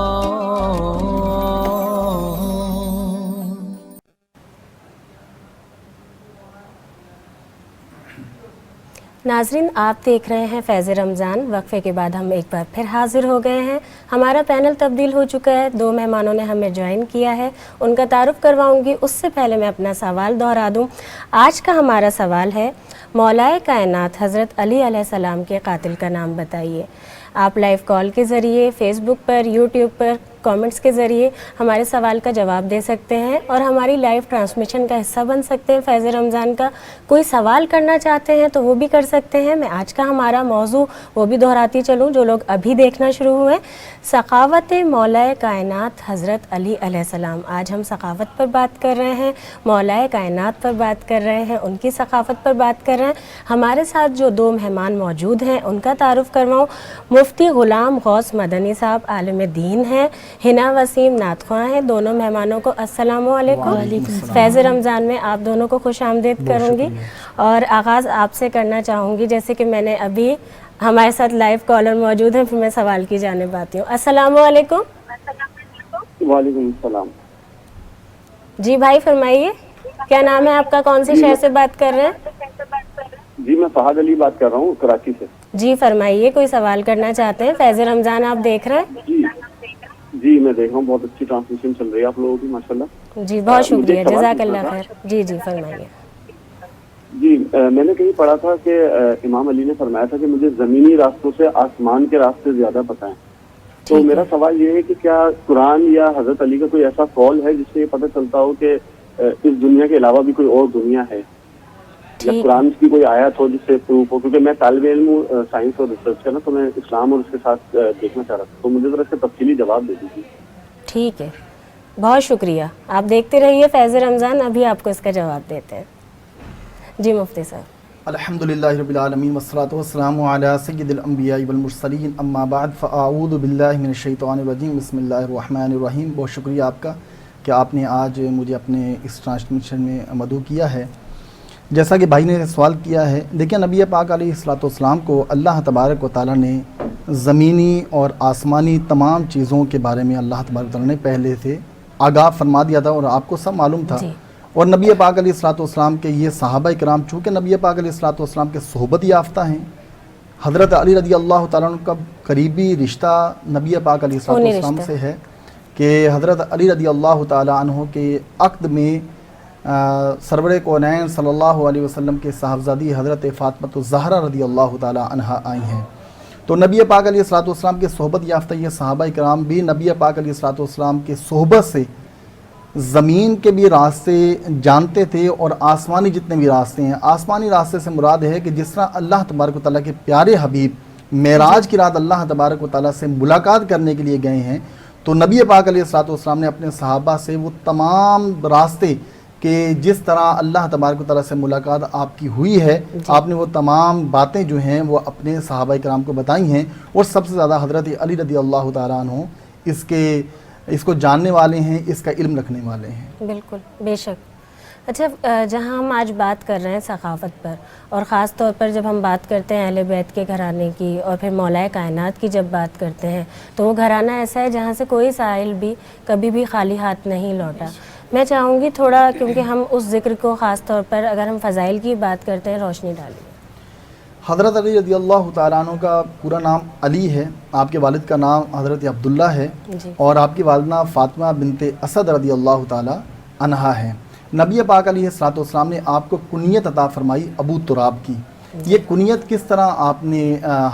Speaker 2: ناظرین، آپ دیکھ رہے ہیں فیض رمضان۔ وقفے کے بعد ہم ایک بار پھر حاضر ہو گئے ہیں۔ ہمارا پینل تبدیل ہو چکا ہے، 2 مہمانوں نے ہمیں جوائن کیا ہے، ان کا تعارف کرواؤں گی۔ اس سے پہلے میں اپنا سوال دہرا دوں۔ آج کا ہمارا سوال ہے، مولائے کائنات حضرت علی علیہ السلام کے قاتل کا نام بتائیے۔ آپ لائیو کال کے ذریعے، فیس بک پر، یوٹیوب پر کامنٹس کے ذریعے ہمارے سوال کا جواب دے سکتے ہیں اور ہماری لائیو ٹرانسمیشن کا حصہ بن سکتے ہیں فیض رمضان کا۔ کوئی سوال کرنا چاہتے ہیں تو وہ بھی کر سکتے ہیں۔ میں آج کا ہمارا موضوع وہ بھی دہراتی چلوں جو لوگ ابھی دیکھنا شروع ہوئے، ثقافت مولائے کائنات حضرت علی علیہ السلام۔ آج ہم ثقافت پر بات کر رہے ہیں، مولائے کائنات پر بات کر رہے ہیں، ان کی ثقافت پر بات کر رہے ہیں۔ ہمارے ساتھ جو 2 مہمان موجود ہیں ان کا تعارف کرواؤں۔ مفتی غلام غوث مدنی صاحب عالم دین ہیں، حنا وسیم نعت خواں ہیں۔ دونوں مہمانوں کو السلام علیکم۔ فیض رمضان میں آپ دونوں کو خوش آمدید کروں گی اور آغاز آپ سے کرنا چاہوں گی، جیسے کہ میں نے ابھی ہمارے ساتھ لائیو کالر موجود ہیں، پھر میں سوال کی جانب آتی ہوں۔ السلام علیکم۔
Speaker 5: وعلیکم السلام۔
Speaker 2: جی بھائی فرمائیے، کیا نام ہے آپ کا، کون سے شہر سے بات کر رہے ہیں؟
Speaker 5: جی میں فہد علی بات کر رہا ہوں کراچی سے۔
Speaker 2: جی فرمائیے، کوئی سوال کرنا چاہتے ہیں؟ فیض رمضان آپ دیکھ رہے ہیں؟
Speaker 5: جی میں دیکھ رہا ہوں، بہت اچھی ٹرانسمیشن چل رہی ہے آپ لوگوں کی ماشاءاللہ۔
Speaker 2: جی بہت شکریہ، جزاک اللہ خیر۔ جی جی فرمائیے۔
Speaker 5: جی میں نے کہیں پڑھا تھا کہ امام علی نے فرمایا تھا کہ مجھے زمینی راستوں سے آسمان کے راستے زیادہ پتہ ہیں۔ تو میرا سوال یہ ہے کہ کیا قرآن یا حضرت علی کا کوئی ایسا قول ہے جس سے یہ پتہ چلتا ہو کہ اس دنیا کے علاوہ بھی کوئی اور دنیا ہے، یا قرآن کی کوئی آیت ہو جس سے پروف ہو؟ کیونکہ میں طالب علم ہوں سائنس اور ریسرچ کا نا، تو میں اسلام اور اس کے ساتھ دیکھنا چاہ رہا تھا، تو مجھے ذرا اس کا تفصیلی جواب دے دیجیے۔
Speaker 2: ٹھیک ہے، بہت شکریہ، آپ دیکھتے رہیے فیض رمضان، ابھی آپ کو اس کا جواب دیتے ہیں۔ جی مفتی صاحب۔
Speaker 3: الحمدللہ رب العالمین والصلاۃ والسلام علی سید الانبیاء والمرسلین، اما بعد فاعوذ باللہ من الشیطان الرجیم، بسم اللہ الرحمن الرحیم۔ بہت شکریہ آپ کا کہ آپ نے آج مجھے اپنے اس ٹرانسمیشن میں مدعو کیا ہے۔ جیسا کہ بھائی نے سوال کیا ہے، دیکھیں نبی پاک علیہ السلام کو اللہ تبارک و تعالیٰ نے زمینی اور آسمانی تمام چیزوں کے بارے میں اللہ تبارک و تعالیٰ نے پہلے سے آگاہ فرما دیا تھا اور آپ کو سب معلوم تھا۔ اور نبی پاک علیہ السلام کے یہ صحابہ کرام چونکہ نبی پاک علیہ السلام کے صحبت یافتہ ہیں، حضرت علی رضی اللہ تعالیٰ عنہ کا قریبی رشتہ نبی پاک علیہ السلام سے ہے کہ حضرت علی رضی اللہ تعالیٰ عنہ کے عقد میں سرور کونین صلی اللہ علیہ وسلم کے صاحبزادی حضرت فاطمہ الزہرا رضی اللہ تعالیٰ عنہا آئی ہیں۔ تو نبی پاک علیہ السلام کے صحبت یافتہ یہ صحابہ کرام بھی نبی پاک علیہ السلام کے صحبت سے زمین کے بھی راستے جانتے تھے اور آسمانی جتنے بھی راستے ہیں۔ آسمانی راستے سے مراد ہے کہ جس طرح اللہ تبارک و تعالیٰ کے پیارے حبیب معراج کی رات اللہ تبارک و تعالیٰ سے ملاقات کرنے کے لیے گئے ہیں، تو نبی پاک علیہ السلام نے اپنے صحابہ سے وہ تمام راستے کہ جس طرح اللہ تبارک و تعالیٰ سے ملاقات آپ کی ہوئی ہے، آپ نے وہ تمام باتیں جو ہیں وہ اپنے صحابہ کرام کو بتائی ہیں، اور سب سے زیادہ حضرت علی رضی اللہ تعالیٰ عنہ اس کو جاننے والے ہیں، اس کا علم رکھنے والے ہیں۔
Speaker 2: بالکل، بے شک۔ اچھا جہاں ہم آج بات کر رہے ہیں ثقافت پر، اور خاص طور پر جب ہم بات کرتے ہیں اہل بیت کے گھرانے کی اور پھر مولا کائنات کی جب بات کرتے ہیں، تو وہ گھرانہ ایسا ہے جہاں سے کوئی سائل بھی کبھی بھی خالی ہاتھ نہیں لوٹا. میں چاہوں گی تھوڑا، کیونکہ ہم اس ذکر کو خاص طور پر اگر ہم فضائل کی بات کرتے ہیں، روشنی ڈالیے.
Speaker 6: حضرت علی رضی اللہ تعالیٰ عنہ کا پورا نام علی ہے. آپ کے والد کا نام حضرت عبداللہ ہے
Speaker 2: جی.
Speaker 6: اور آپ کی والدہ فاطمہ بنت اسد رضی اللہ تعالیٰ عنہا ہے. نبی پاک علیہ الصلوۃ والسلام نے آپ کو کنیت عطا فرمائی ابو تراب کی. یہ کنیت کس طرح آپ نے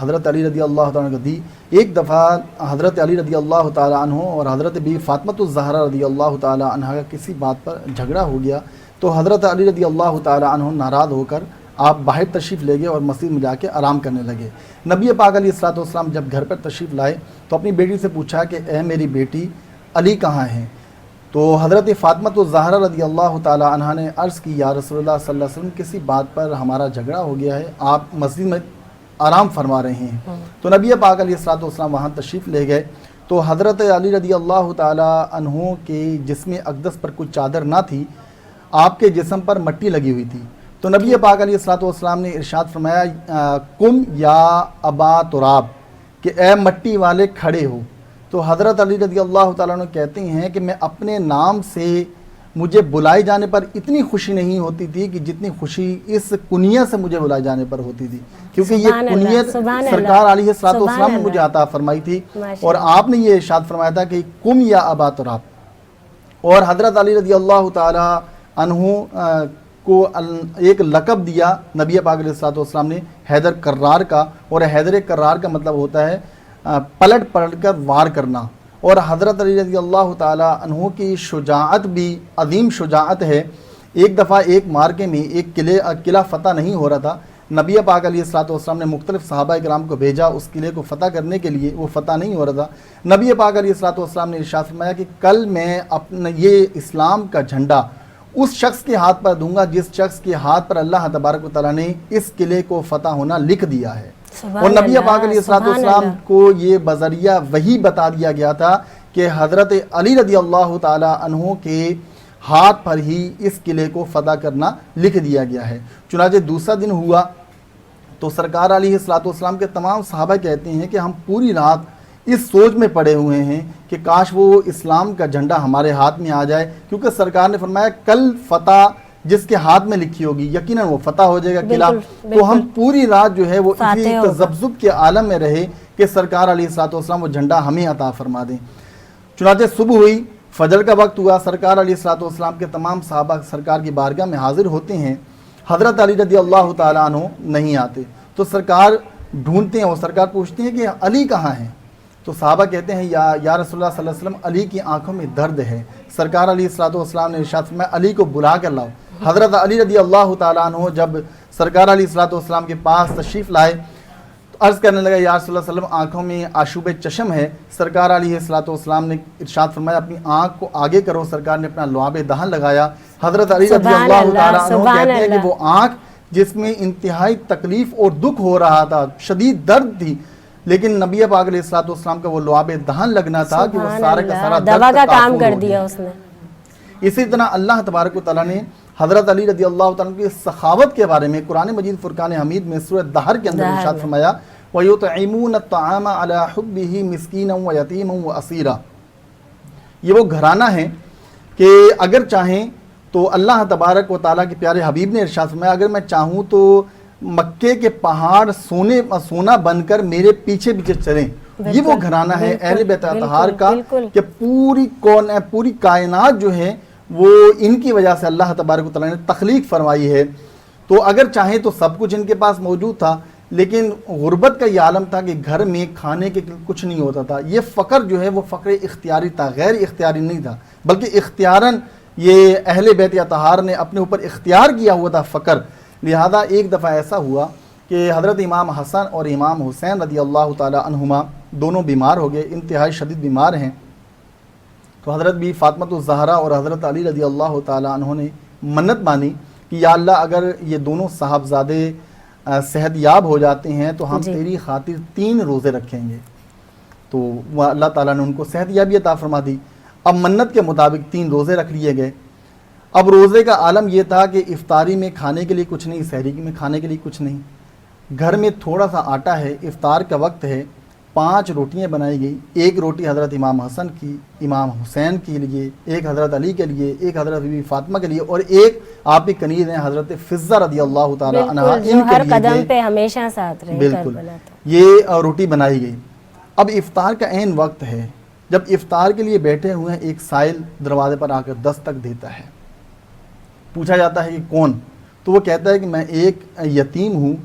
Speaker 6: حضرت علی رضی اللہ تعالیٰ عنہ کو دی؟ ایک دفعہ حضرت علی رضی اللہ تعالیٰ عنہ اور حضرت بی فاطمۃ الزہرا رضی اللہ تعالیٰ عنہ کا کسی بات پر جھگڑا ہو گیا، تو حضرت علی رضی اللہ تعالیٰ عنہ ناراض ہو کر آپ باہر تشریف لے گئے اور مسجد میں جا کے آرام کرنے لگے. نبی پاک علیہ الصلوۃ والسلام جب گھر پر تشریف لائے تو اپنی بیٹی سے پوچھا کہ اے میری بیٹی علی کہاں ہیں؟ تو حضرت فاطمۃ الزہرا رضی اللہ تعالیٰ عنہ نے عرض کی یا رسول اللہ صلی اللہ علیہ وسلم کسی بات پر ہمارا جھگڑا ہو گیا ہے، آپ مسجد میں آرام فرما رہے ہیں. تو نبی پاک علیہ الصلوۃ والسلام وہاں تشریف لے گئے تو حضرت علی رضی اللہ تعالیٰ عنہ کے جسم اقدس پر کوئی چادر نہ تھی، آپ کے جسم پر مٹی لگی ہوئی تھی. تو نبی پاک علیہ الصلوۃ والسلام نے ارشاد فرمایا کم یا ابا تراب، کہ اے مٹی والے کھڑے ہو. تو حضرت علی رضی اللہ تعالیٰ عنہ کہتے ہیں کہ میں اپنے نام سے مجھے بلائے جانے پر اتنی خوشی نہیں ہوتی تھی کہ جتنی خوشی اس کنیت سے مجھے بلائے جانے پر ہوتی تھی، کیونکہ یہ کنیت سرکار علیہ الصلوۃ والسلام نے مجھے عطا فرمائی تھی اور آپ نے یہ ارشاد فرمایا تھا کہ کم یا ابا تراب. اور حضرت علی رضی اللہ تعالیٰ عنہ کو ایک لقب دیا نبی پاک علیہ الصلوۃ والسلام نے حیدر کرار کا، اور حیدر کرار کا مطلب ہوتا ہے پلٹ پلٹ کر وار کرنا. اور حضرت علی رضی اللہ تعالیٰ عنہ کی شجاعت بھی عظیم شجاعت ہے. ایک دفعہ ایک مارکے میں ایک قلعہ فتح نہیں ہو رہا تھا، نبی پاک علیہ الصلوۃ والسلام نے مختلف صحابہ کرام کو بھیجا اس قلعے کو فتح کرنے کے لیے. وہ فتح نہیں ہو رہا تھا. نبی پاک علیہ الصلوۃ والسلام نے ارشاد فرمایا کہ کل میں اپنا یہ اسلام کا جھنڈا اس شخص کے ہاتھ پر دوں گا جس شخص کے ہاتھ پر اللہ تبارک و تعالیٰ نے اس قلعے کو فتح ہونا لکھ دیا ہے. اور نبی پاک علیہ الصلوۃ والسلام کو یہ بذریعہ وحی بتا دیا گیا تھا کہ حضرت علی رضی اللہ تعالیٰ عنہ کے ہاتھ پر ہی اس قلعے کو فتح کرنا لکھ دیا گیا ہے. چنانچہ دوسرا دن ہوا تو سرکار علیہ الصلوۃ والسلام کے تمام صحابہ کہتے ہیں کہ ہم پوری رات اس سوچ میں پڑے ہوئے ہیں کہ کاش وہ اسلام کا جھنڈا ہمارے ہاتھ میں آ جائے، کیونکہ سرکار نے فرمایا کل فتح جس کے ہاتھ میں لکھی ہوگی یقیناً وہ فتح ہو جائے گا قلعہ. تو ہم پوری رات جو ہے وہ اسی تذبذب کے عالم میں رہے کہ سرکار علیہ الصلوۃ والسلام وہ جھنڈا ہمیں عطا فرما دیں. چنانچہ صبح ہوئی، فجر کا وقت ہوا، سرکار علیہ الصلوۃ والسلام کے تمام صحابہ سرکار کی بارگاہ میں حاضر ہوتے ہیں. حضرت علی رضی اللہ تعالیٰ عنہ نہیں آتے تو سرکار ڈھونڈتے ہیں اور سرکار پوچھتے ہیں کہ علی کہاں ہیں؟ تو صحابہ کہتے ہیں یا رسول اللہ صلی اللہ علیہ وسلم علی کی آنکھوں میں درد ہے. سرکار علیہ الصلوۃ والسلام نے ارشاد فرمایا علی کو بلا کر لاؤ. حضرت علی رضی اللہ تعالیٰ عنہ جب سرکار علیہ الصلوۃ والسلام کے پاس تشریف لائے تو عرض کرنے لگا یا رسول اللہ صلی اللہ علیہ وسلم آنکھوں میں آشوب چشم ہے. سرکار علیہ الصلوۃ والسلام نے ارشاد فرمایا اپنی آنکھ کو آگے کرو. سرکار نے اپنا لعاب دہن لگایا. حضرت علی رضی اللہ تعالیٰ عنہ کہتے ہیں کہ وہ آنکھ جس میں انتہائی تکلیف اور دکھ ہو رہا تھا، شدید درد تھی، لیکن نبی پاک علیہ الصلوۃ والسلام کا وہ لعاب دہن لگنا تھا کہ وہ سارا کا سارا
Speaker 2: دوا کا کام کر دیا اس نے. اسی
Speaker 6: طرح اللہ تبارک و تعالیٰ نے حضرت علی رضی اللہ تعالیٰ کی سخاوت کے بارے میں قرآن مجید فرقان حمید میں سورۃ دہر کے اندر ارشاد فرمایا وَيُطْعِمُونَ الطَّعَامَ عَلَى حُبِّهِ مِسْكِينًا وَيَتِيمًا وَأَسِيرًا. یہ وہ گھرانہ ہے کہ اگر چاہیں تو اللہ تبارک و تعالیٰ کے پیارے حبیب نے ارشاد فرمایا اگر میں چاہوں تو مکے کے پہاڑ سونا بن کر میرے پیچھے پیچھے چلیں. یہ وہ گھرانہ ہے اہل بیت اطہار کا کہ پوری کائنات جو ہے وہ ان کی وجہ سے اللہ تبارک و تعالیٰ نے تخلیق فرمائی ہے. تو اگر چاہیں تو سب کچھ ان کے پاس موجود تھا، لیکن غربت کا یہ عالم تھا کہ گھر میں کھانے کے کچھ نہیں ہوتا تھا. یہ فقر جو ہے وہ فقر اختیاری تھا، غیر اختیاری نہیں تھا، بلکہ اختیاراً یہ اہل بیت اطہار نے اپنے اوپر اختیار کیا ہوا تھا فقر. لہذا ایک دفعہ ایسا ہوا کہ حضرت امام حسن اور امام حسین رضی اللہ تعالی عنہما دونوں بیمار ہو گئے، انتہائی شدید بیمار ہیں. تو حضرت بھی فاطمۃ الزہرا اور حضرت علی رضی اللہ تعالی عنہ نے منت مانی کہ یا اللہ اگر یہ دونوں صاحبزادے صحت یاب ہو جاتے ہیں تو ہم تیری خاطر 3 روزے رکھیں گے. تو اللہ تعالیٰ نے ان کو صحت یابی عطا فرما دی. اب منت کے مطابق 3 روزے رکھ لیے گئے. اب روزے کا عالم یہ تھا کہ افطاری میں کھانے کے لیے کچھ نہیں، سحری میں کھانے کے لیے کچھ نہیں، گھر میں تھوڑا سا آٹا ہے، افطار کا وقت ہے، 5 روٹیاں بنائی گئی، ایک روٹی حضرت امام حسن کی، امام حسین کے لیے، ایک حضرت علی کے لیے، ایک حضرت بی بی فاطمہ کے لیے، اور ایک آپ کی کنیز ہیں حضرت فضہ رضی اللہ تعالی عنہا،
Speaker 2: بالکل، جو
Speaker 6: ان کے
Speaker 2: ہر
Speaker 6: لیے
Speaker 2: قدم
Speaker 6: یہ
Speaker 2: پہ ہمیشہ ساتھ رہے
Speaker 6: بالکل
Speaker 2: کربلا تک۔
Speaker 6: یہ روٹی بنائی گئی۔ اب افطار کا عین وقت ہے، جب افطار کے لیے بیٹھے ہوئے ہیں، ایک سائل دروازے پر آ کر دستک دیتا ہے، پوچھا جاتا ہے کہ کون؟ تو وہ کہتا ہے کہ میں ایک یتیم ہوں،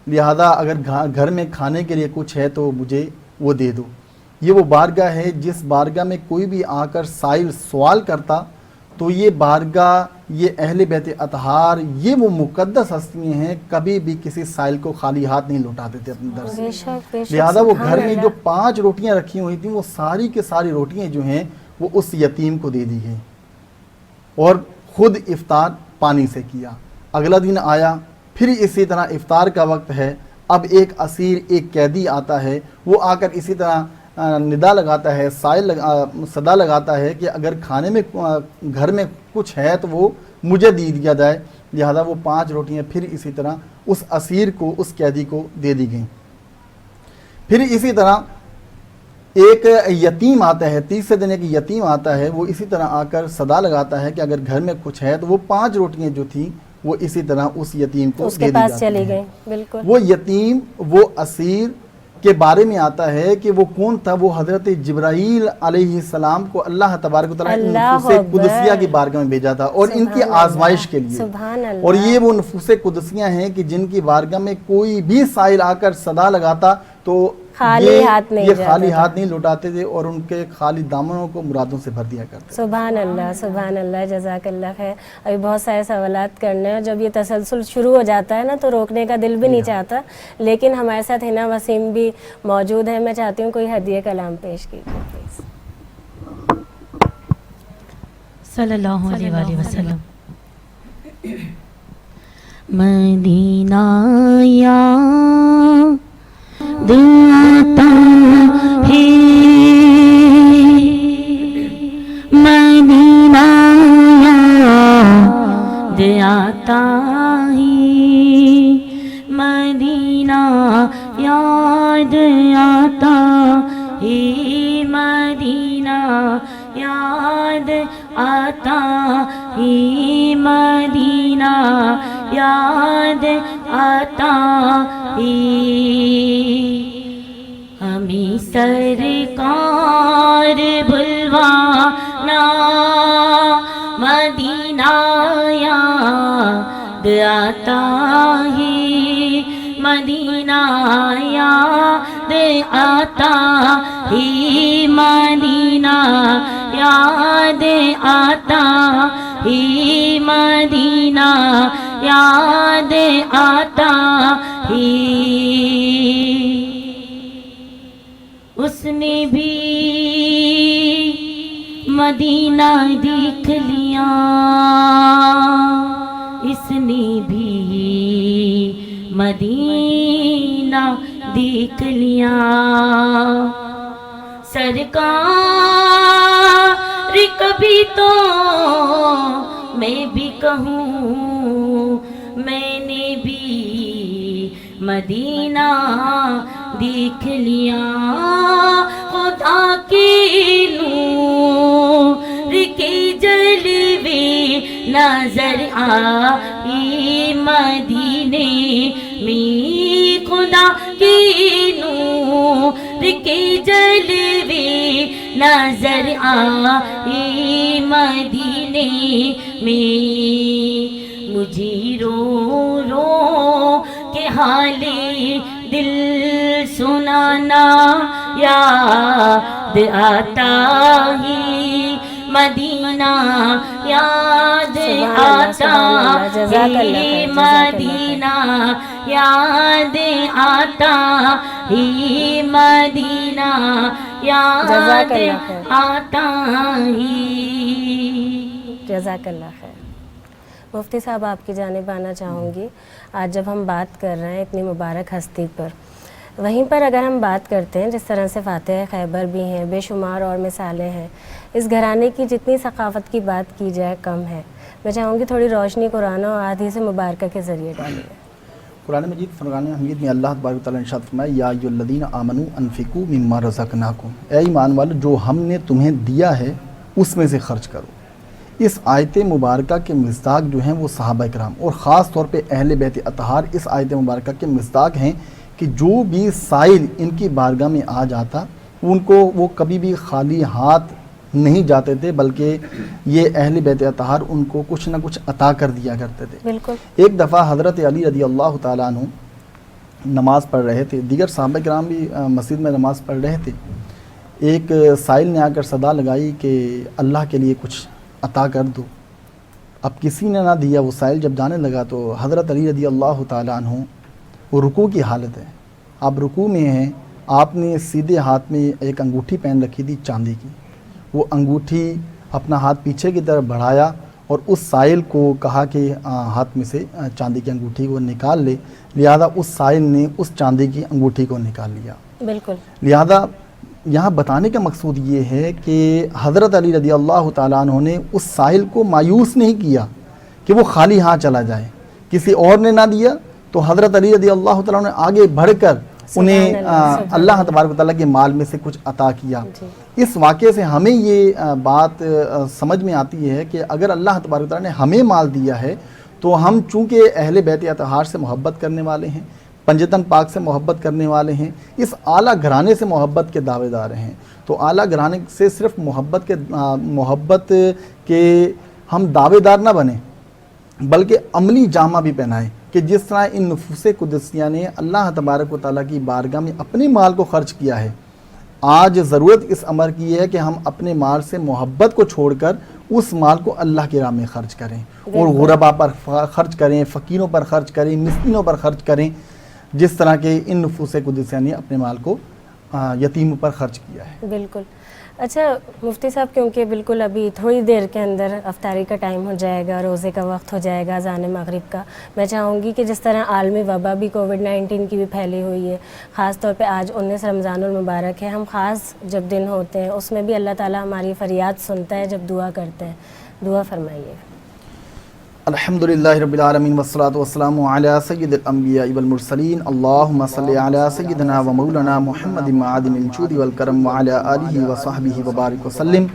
Speaker 6: لہذا اگر گھر میں کھانے کے لیے کچھ ہے تو مجھے وہ دے دو۔ یہ وہ بارگاہ ہے جس بارگاہ میں کوئی بھی آ کر سائل سوال کرتا تو یہ بارگاہ، یہ اہل بیت اطہار، یہ وہ مقدس ہستیاں ہیں، کبھی بھی کسی سائل کو خالی ہاتھ نہیں لوٹاتے تھے اپنے در سے۔
Speaker 2: بے شک بے شک،
Speaker 6: لہذا وہ
Speaker 2: سبحان
Speaker 6: گھر میں
Speaker 2: اللہ۔
Speaker 6: جو 5 روٹیاں رکھی ہوئی تھیں، وہ ساری کے ساری روٹیاں جو ہیں وہ اس یتیم کو دے دی گئیں، اور خود افطار پانی سے کیا۔ اگلا دن آیا، پھر اسی طرح افطار کا وقت ہے، اب ایک اسیر، ایک قیدی آتا ہے، وہ آ کر اسی طرح ندا لگاتا ہے، صدا لگاتا ہے کہ اگر کھانے میں گھر میں کچھ ہے تو وہ مجھے دے دیا جائے۔ لہذا وہ 5 روٹیاں پھر اسی طرح اس اسیر کو، اس قیدی کو دے دی گئیں۔ پھر اسی طرح ایک یتیم آتا ہے، تیسرے دن ایک یتیم آتا ہے، وہ اسی طرح آ کر صدا لگاتا ہے کہ اگر گھر میں کچھ ہے تو وہ 5 روٹیاں جو تھیں وہ اسی طرح اس یتیم کو
Speaker 2: اس
Speaker 6: دے
Speaker 2: کے
Speaker 6: دی
Speaker 2: پاس
Speaker 6: جاتی
Speaker 2: چلی
Speaker 6: ہیں۔
Speaker 2: گئی، بالکل۔
Speaker 6: وہ یتیم، وہ اسیر کے بارے میں آتا ہے کہ وہ کون تھا؟ وہ حضرت جبرائیل علیہ السلام کو اللہ تبارک و تعالیٰ نے
Speaker 2: اللہ
Speaker 6: نفوس
Speaker 2: اکبر،
Speaker 6: قدسیہ کی بارگاہ میں بھیجا تھا، اور ان کی
Speaker 2: سبحان
Speaker 6: آزمائش
Speaker 2: اللہ،
Speaker 6: کے لیے۔
Speaker 2: سبحان اللہ۔
Speaker 6: اور یہ وہ نفوس قدسیاں ہیں کہ جن کی بارگاہ میں کوئی بھی سائل آ کر صدا لگاتا تو
Speaker 2: خالی ہاتھ نہیں
Speaker 6: یہ
Speaker 2: جاتا
Speaker 6: خالی
Speaker 2: تھا۔
Speaker 6: ہاتھ نہیں لوٹاتے تھے، اور ان کے خالی دامنوں کو مرادوں سے بھر دیا کرتے۔
Speaker 2: سبحان اللہ، سبحان اللہ، جزاک اللہ خیر۔ ابھی بہت سارے سوالات کرنے ہیں، جب یہ تسلسل شروع ہو جاتا ہے نا تو روکنے کا دل بھی نہیں چاہتا، لیکن ہمارے ساتھ ہنا وسیم بھی موجود ہے، میں چاہتی ہوں کوئی ہدیہ کلام پیش کیجیے پلیز۔
Speaker 7: صلی اللہ علیہ وآلہ وسلم۔ مدینہ یاد آتا ہے، مدینہ یاد آتا ہے، مدینہ یاد آتا ہے، مدینہ یاد آتا ہے، مدینہ یاد آتا ہے، ہمیں سرکار بلوانا، مدینہ یاد آتا ہے، مدینہ یاد آتا ہے، مدینہ یاد آتا ہے، مدینہ یاد آتا ہے۔ اس نے بھی مدینہ دیکھ لیا، اس نے بھی مدینہ دیکھ لیا، سرکار کبھی تو میں بھی کہوں میں نے بھی مدینہ دیکھ لیا، خدا کے نور کے جلوے نظر آئی مدینے میں، خدا کے نور کے جلوے نظر آئی مدینے میں، مجھے رو رو کے حال دل سنانا یاد آتا ہے، مدینہ یاد آتا ہے، مدینہ یاد آتا ہے، مدینہ یاد آتا ہے۔
Speaker 2: جزاک اللہ خیر۔ مفتی صاحب آپ کی جانب آنا چاہوں گی، آج جب ہم بات کر رہے ہیں اتنی مبارک ہستی پر، وہیں پر اگر ہم بات کرتے ہیں جس طرح سے فاتح خیبر بھی ہیں، بے شمار اور مثالیں ہیں، اس گھرانے کی جتنی ثقافت کی بات کی جائے کم ہے، میں چاہوں گی تھوڑی روشنی قرآن و احادیث مبارکہ کے ذریعے ڈالیے۔
Speaker 6: قرآن مجید فرقان حمید میں اللہ تبارک و تعالیٰ نے ارشاد فرمایا یا ایھا الذین آمنوا انفقوا مما رزقناکم، اے ایمان والو جو ہم نے تمہیں دیا ہے اس میں سے خرچ کرو۔ اس آیت مبارکہ کے مصداق جو ہیں وہ صحابہ کرام اور خاص طور پہ اہل بیت اطہار اس آیت مبارکہ کے مصداق ہیں کہ جو بھی سائل ان کی بارگاہ میں آ جاتا ان کو وہ کبھی بھی خالی ہاتھ نہیں جاتے تھے، بلکہ یہ اہل بیت اطہار ان کو کچھ نہ کچھ عطا کر دیا کرتے تھے۔
Speaker 2: بالکل۔
Speaker 6: ایک دفعہ حضرت علی رضی اللہ تعالیٰ عنہ نماز پڑھ رہے تھے، دیگر صحابہ کرام بھی مسجد میں نماز پڑھ رہے تھے۔ ایک سائل نے آ کر صدا لگائی کہ اللہ کے لیے کچھ عطا کر دو۔ اب کسی نے نہ دیا، وہ سائل جب جانے لگا تو حضرت علی رضی اللہ تعالیٰ عنہ وہ رکوع کی حالت ہے، آپ رکوع میں ہیں، آپ نے سیدھے ہاتھ میں ایک انگوٹھی پہن رکھی تھی چاندی کی، وہ انگوٹھی اپنا ہاتھ پیچھے کی طرف بڑھایا اور اس سائل کو کہا کہ ہاتھ میں سے چاندی کی انگوٹھی کو نکال لے، لہذا اس سائل نے اس چاندی کی انگوٹھی کو نکال لیا۔
Speaker 2: بالکل۔
Speaker 6: لہذا یہاں بتانے کا مقصود یہ ہے کہ حضرت علی رضی اللہ تعالیٰ عنہ نے اس سائل کو مایوس نہیں کیا کہ وہ خالی ہاتھ چلا جائے، کسی اور نے نہ دیا تو حضرت علی رضی اللہ تعالیٰ عنہ نے آگے بڑھ کر انہیں اللہ تبارک و تعالیٰ کے مال میں سے کچھ عطا کیا۔ اس واقعے سے ہمیں یہ بات سمجھ میں آتی ہے کہ اگر اللہ تبارک و تعالیٰ نے ہمیں مال دیا ہے تو ہم چونکہ اہل بیت اطہار سے محبت کرنے والے ہیں، پنجتن پاک سے محبت کرنے والے ہیں، اس اعلیٰ گھرانے سے محبت کے دعوے دار ہیں، تو اعلیٰ گھرانے سے صرف محبت کے ہم دعوے دار نہ بنیں بلکہ عملی جامہ بھی پہنائیں کہ جس طرح ان نفوس قدسیہ نے اللہ تبارک و تعالیٰ کی بارگاہ میں اپنے مال کو خرچ کیا ہے، آج ضرورت اس امر کی ہے کہ ہم اپنے مال سے محبت کو چھوڑ کر اس مال کو اللہ کی راہ میں خرچ کریں اور غربا پر خرچ کریں، فقیروں پر خرچ کریں، مسکینوں پر خرچ کریں، جس طرح کہ ان نفوس قدسیہ نے اپنے مال کو یتیموں پر خرچ کیا ہے۔
Speaker 2: بالکل۔ اچھا مفتی صاحب، کیونکہ بالکل ابھی تھوڑی دیر کے اندر افطاری کا ٹائم ہو جائے گا، روزے کا وقت ہو جائے گا، اذان مغرب کا، میں چاہوں گی کہ جس طرح عالمی وبا بھی کووڈ-19 کی بھی پھیلی ہوئی ہے، خاص طور پہ آج 19 رمضان المبارک ہے، ہم خاص جب دن ہوتے ہیں اس میں بھی اللہ تعالیٰ ہماری فریاد سنتا ہے جب دعا کرتے ہیں، دعا فرمائیے۔
Speaker 6: الحمدللہ رب العالمین والصلاة والسلام علی سید الانبیاء والمرسلین، اللہم صلی علی سیدنا و مولانا محمد معادن الجود والکرم وعلی آلہ وصحبہ وبارک وسلم۔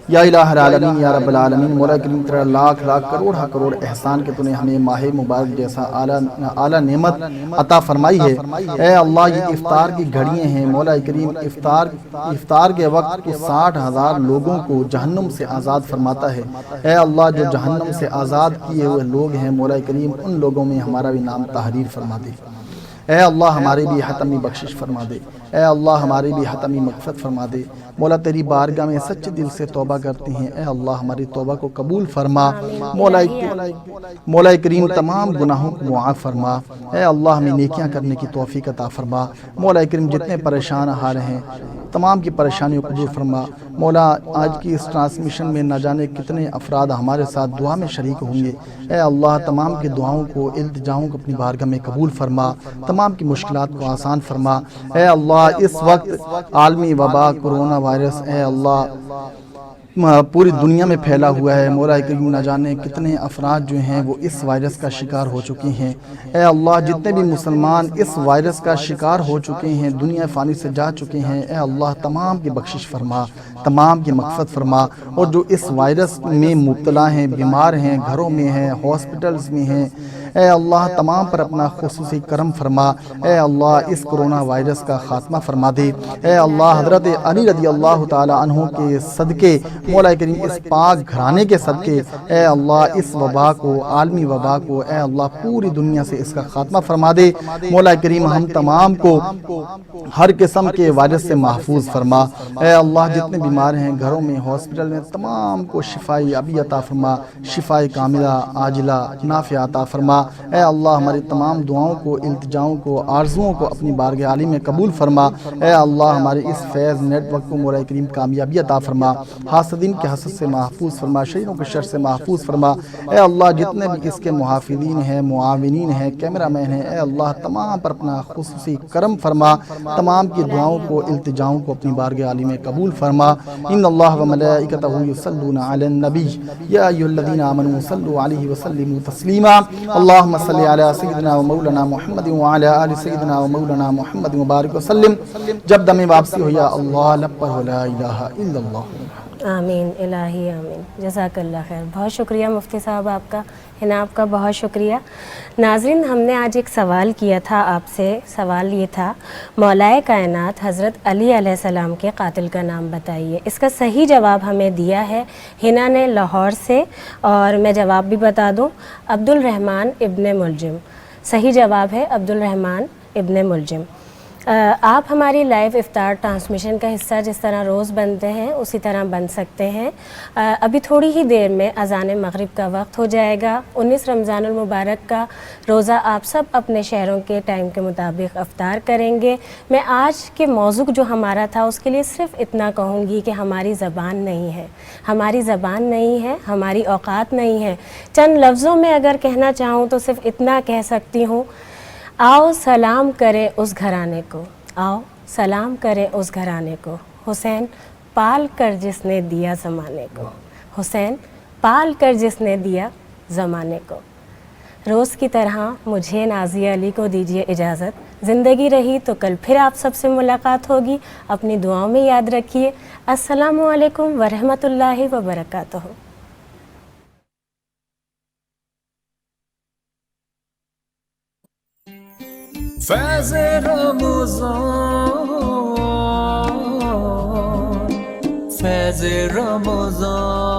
Speaker 6: یا الہ العالمین یا رب العالمین، مولا کریم تیرا لاکھ لاکھ کروڑ احسان کہ تو نے ہمیں ماہ مبارک جیسا اعلیٰ نعمت عطا فرمائی ہے۔ اے اللہ، یہ افطار کی گھڑیاں ہیں، مولا کریم افطار کے وقت تو 60,000 لوگوں کو جہنم سے آزاد فرماتا ہے۔ اے اللہ، جو جہنم سے آزاد کیے ہوئے لوگ ہیں، مولا کریم ان لوگوں میں ہمارا بھی نام تحریر فرما دے۔ اے اللہ، ہماری بھی حتمی بخشش فرما دے۔ اے اللہ، ہماری بھی حتمی مغفرت فرما دے۔ مولا تیری بارگاہ میں سچے دل سے توبہ کرتے ہیں، اے اللہ ہماری توبہ کو قبول فرما۔ مولا کریم تمام گناہوں کو معاف فرما۔ اے اللہ، ہمیں نیکیاں کرنے کی توفیق عطا فرما۔ مولا کریم جتنے پریشان حال ہیں تمام کی پریشانیوں کو دور فرما۔ مولا آج کی اس ٹرانسمیشن میں نہ جانے کتنے افراد ہمارے ساتھ دعا میں شریک ہوں گے، اے اللہ تمام کی دعاؤں کو، التجاؤں کو اپنی بارگاہ میں قبول فرما، تمام کی مشکلات کو آسان فرما۔ اے اللہ، اس وقت عالمی وبا کرونا وائرس اے اللہ پوری دنیا میں پھیلا ہوا ہے، مولا کریم نہ جانے کتنے افراد جو ہیں وہ اس وائرس کا شکار ہو چکے ہیں۔ اے اللہ، جتنے بھی مسلمان اس وائرس کا شکار ہو چکے ہیں، دنیا فانی سے جا چکے ہیں، اے اللہ تمام کی بخشش فرما، تمام کی مغفرت فرما، اور جو اس وائرس میں مبتلا ہیں، بیمار ہیں، گھروں میں ہیں، ہاسپٹلز میں ہیں، اے اللہ تمام پر اپنا خصوصی کرم فرما۔ اے اللہ، اس کرونا وائرس کا خاتمہ فرما دے۔ اے اللہ، حضرت علی رضی اللہ تعالی عنہ کے صدقے، مولا کریم اس پاک گھرانے کے صدقے، اے اللہ اس وبا کو، عالمی وبا کو، اے اللہ پوری دنیا سے اس کا خاتمہ فرما دے۔ مولا کریم ہم تمام کو ہر قسم کے وائرس سے محفوظ فرما۔ اے اللہ، جتنے بیمار ہیں گھروں میں، ہاسپٹل میں، تمام کو شفائی یابی عطا فرما، شفائی کاملہ عاجلہ نافع عطا فرما۔ اے اللہ، ہماری تمام دعاؤں کو، التجاؤں کو، آرزوؤں کو اپنی بارگاہ عالی میں قبول فرما۔ اے اللہ، ہمارے اس فیض نیٹ ورک کو مولا کریم کامیابی عطا فرما، حاصل حاسدین کے حسد سے محفوظ فرما، شریروں کے شر سے محفوظ فرما۔ اے اللہ جتنے بھی اس کے محافظین ہیں، معاونین ہیں، کیمرہ مین ہیں، اے اللہ تمام پر اپنا خصوصی کرم فرما، تمام کی دعاؤں کو، التجاؤں کو اپنی بارگاہ عالی میں قبول فرما۔ ان اللہ و ملائکتہ یصلون علی النبی یا ایھا الذین آمنوا صلوا علیہ وسلموا تسلیما۔ اللہم صل علی سیدنا و مولانا محمد وعلی آل سیدنا و مولانا محمد مبارک وسلم۔ جب دم واپسی ہو یا اللہ لب پر لا الہ الا اللہ۔
Speaker 2: آمین الہی آمین، جزاک اللہ خیر۔ بہت شکریہ مفتی صاحب آپ کا، ہنا آپ کا بہت شکریہ۔ ناظرین ہم نے آج ایک سوال کیا تھا آپ سے، سوال یہ تھا مولائے کائنات حضرت علی علیہ السلام کے قاتل کا نام بتائیے۔ اس کا صحیح جواب ہمیں دیا ہے ہنا نے لاہور سے، اور میں جواب بھی بتا دوں، عبد الرحمن ابن ملجم۔ صحیح جواب ہے عبد الرحمن ابن ملجم۔ آپ ہماری لائیو افطار ٹرانسمیشن کا حصہ جس طرح روز بنتے ہیں اسی طرح بن سکتے ہیں۔ ابھی تھوڑی ہی دیر میں اذان مغرب کا وقت ہو جائے گا۔ 19 رمضان المبارک کا روزہ آپ سب اپنے شہروں کے ٹائم کے مطابق افطار کریں گے۔ میں آج کے موضوع جو ہمارا تھا اس کے لیے صرف اتنا کہوں گی کہ ہماری زبان نہیں ہے، ہماری زبان نہیں ہے، ہماری اوقات نہیں ہے۔ چند لفظوں میں اگر کہنا چاہوں تو صرف اتنا کہہ سکتی ہوں، آؤ سلام کرے اس گھرانے کو، آؤ سلام کرے اس گھرانے کو، حسین پال کر جس نے دیا زمانے کو، حسین پال کر جس نے دیا زمانے کو۔ روز کی طرح مجھے نازیہ علی کو دیجیے اجازت، زندگی رہی تو کل پھر آپ سب سے ملاقات ہوگی۔ اپنی دعاؤں میں یاد رکھیے۔ السلام علیکم ورحمۃ اللہ وبرکاتہ۔
Speaker 1: فیض رمضان، فیض رمضان۔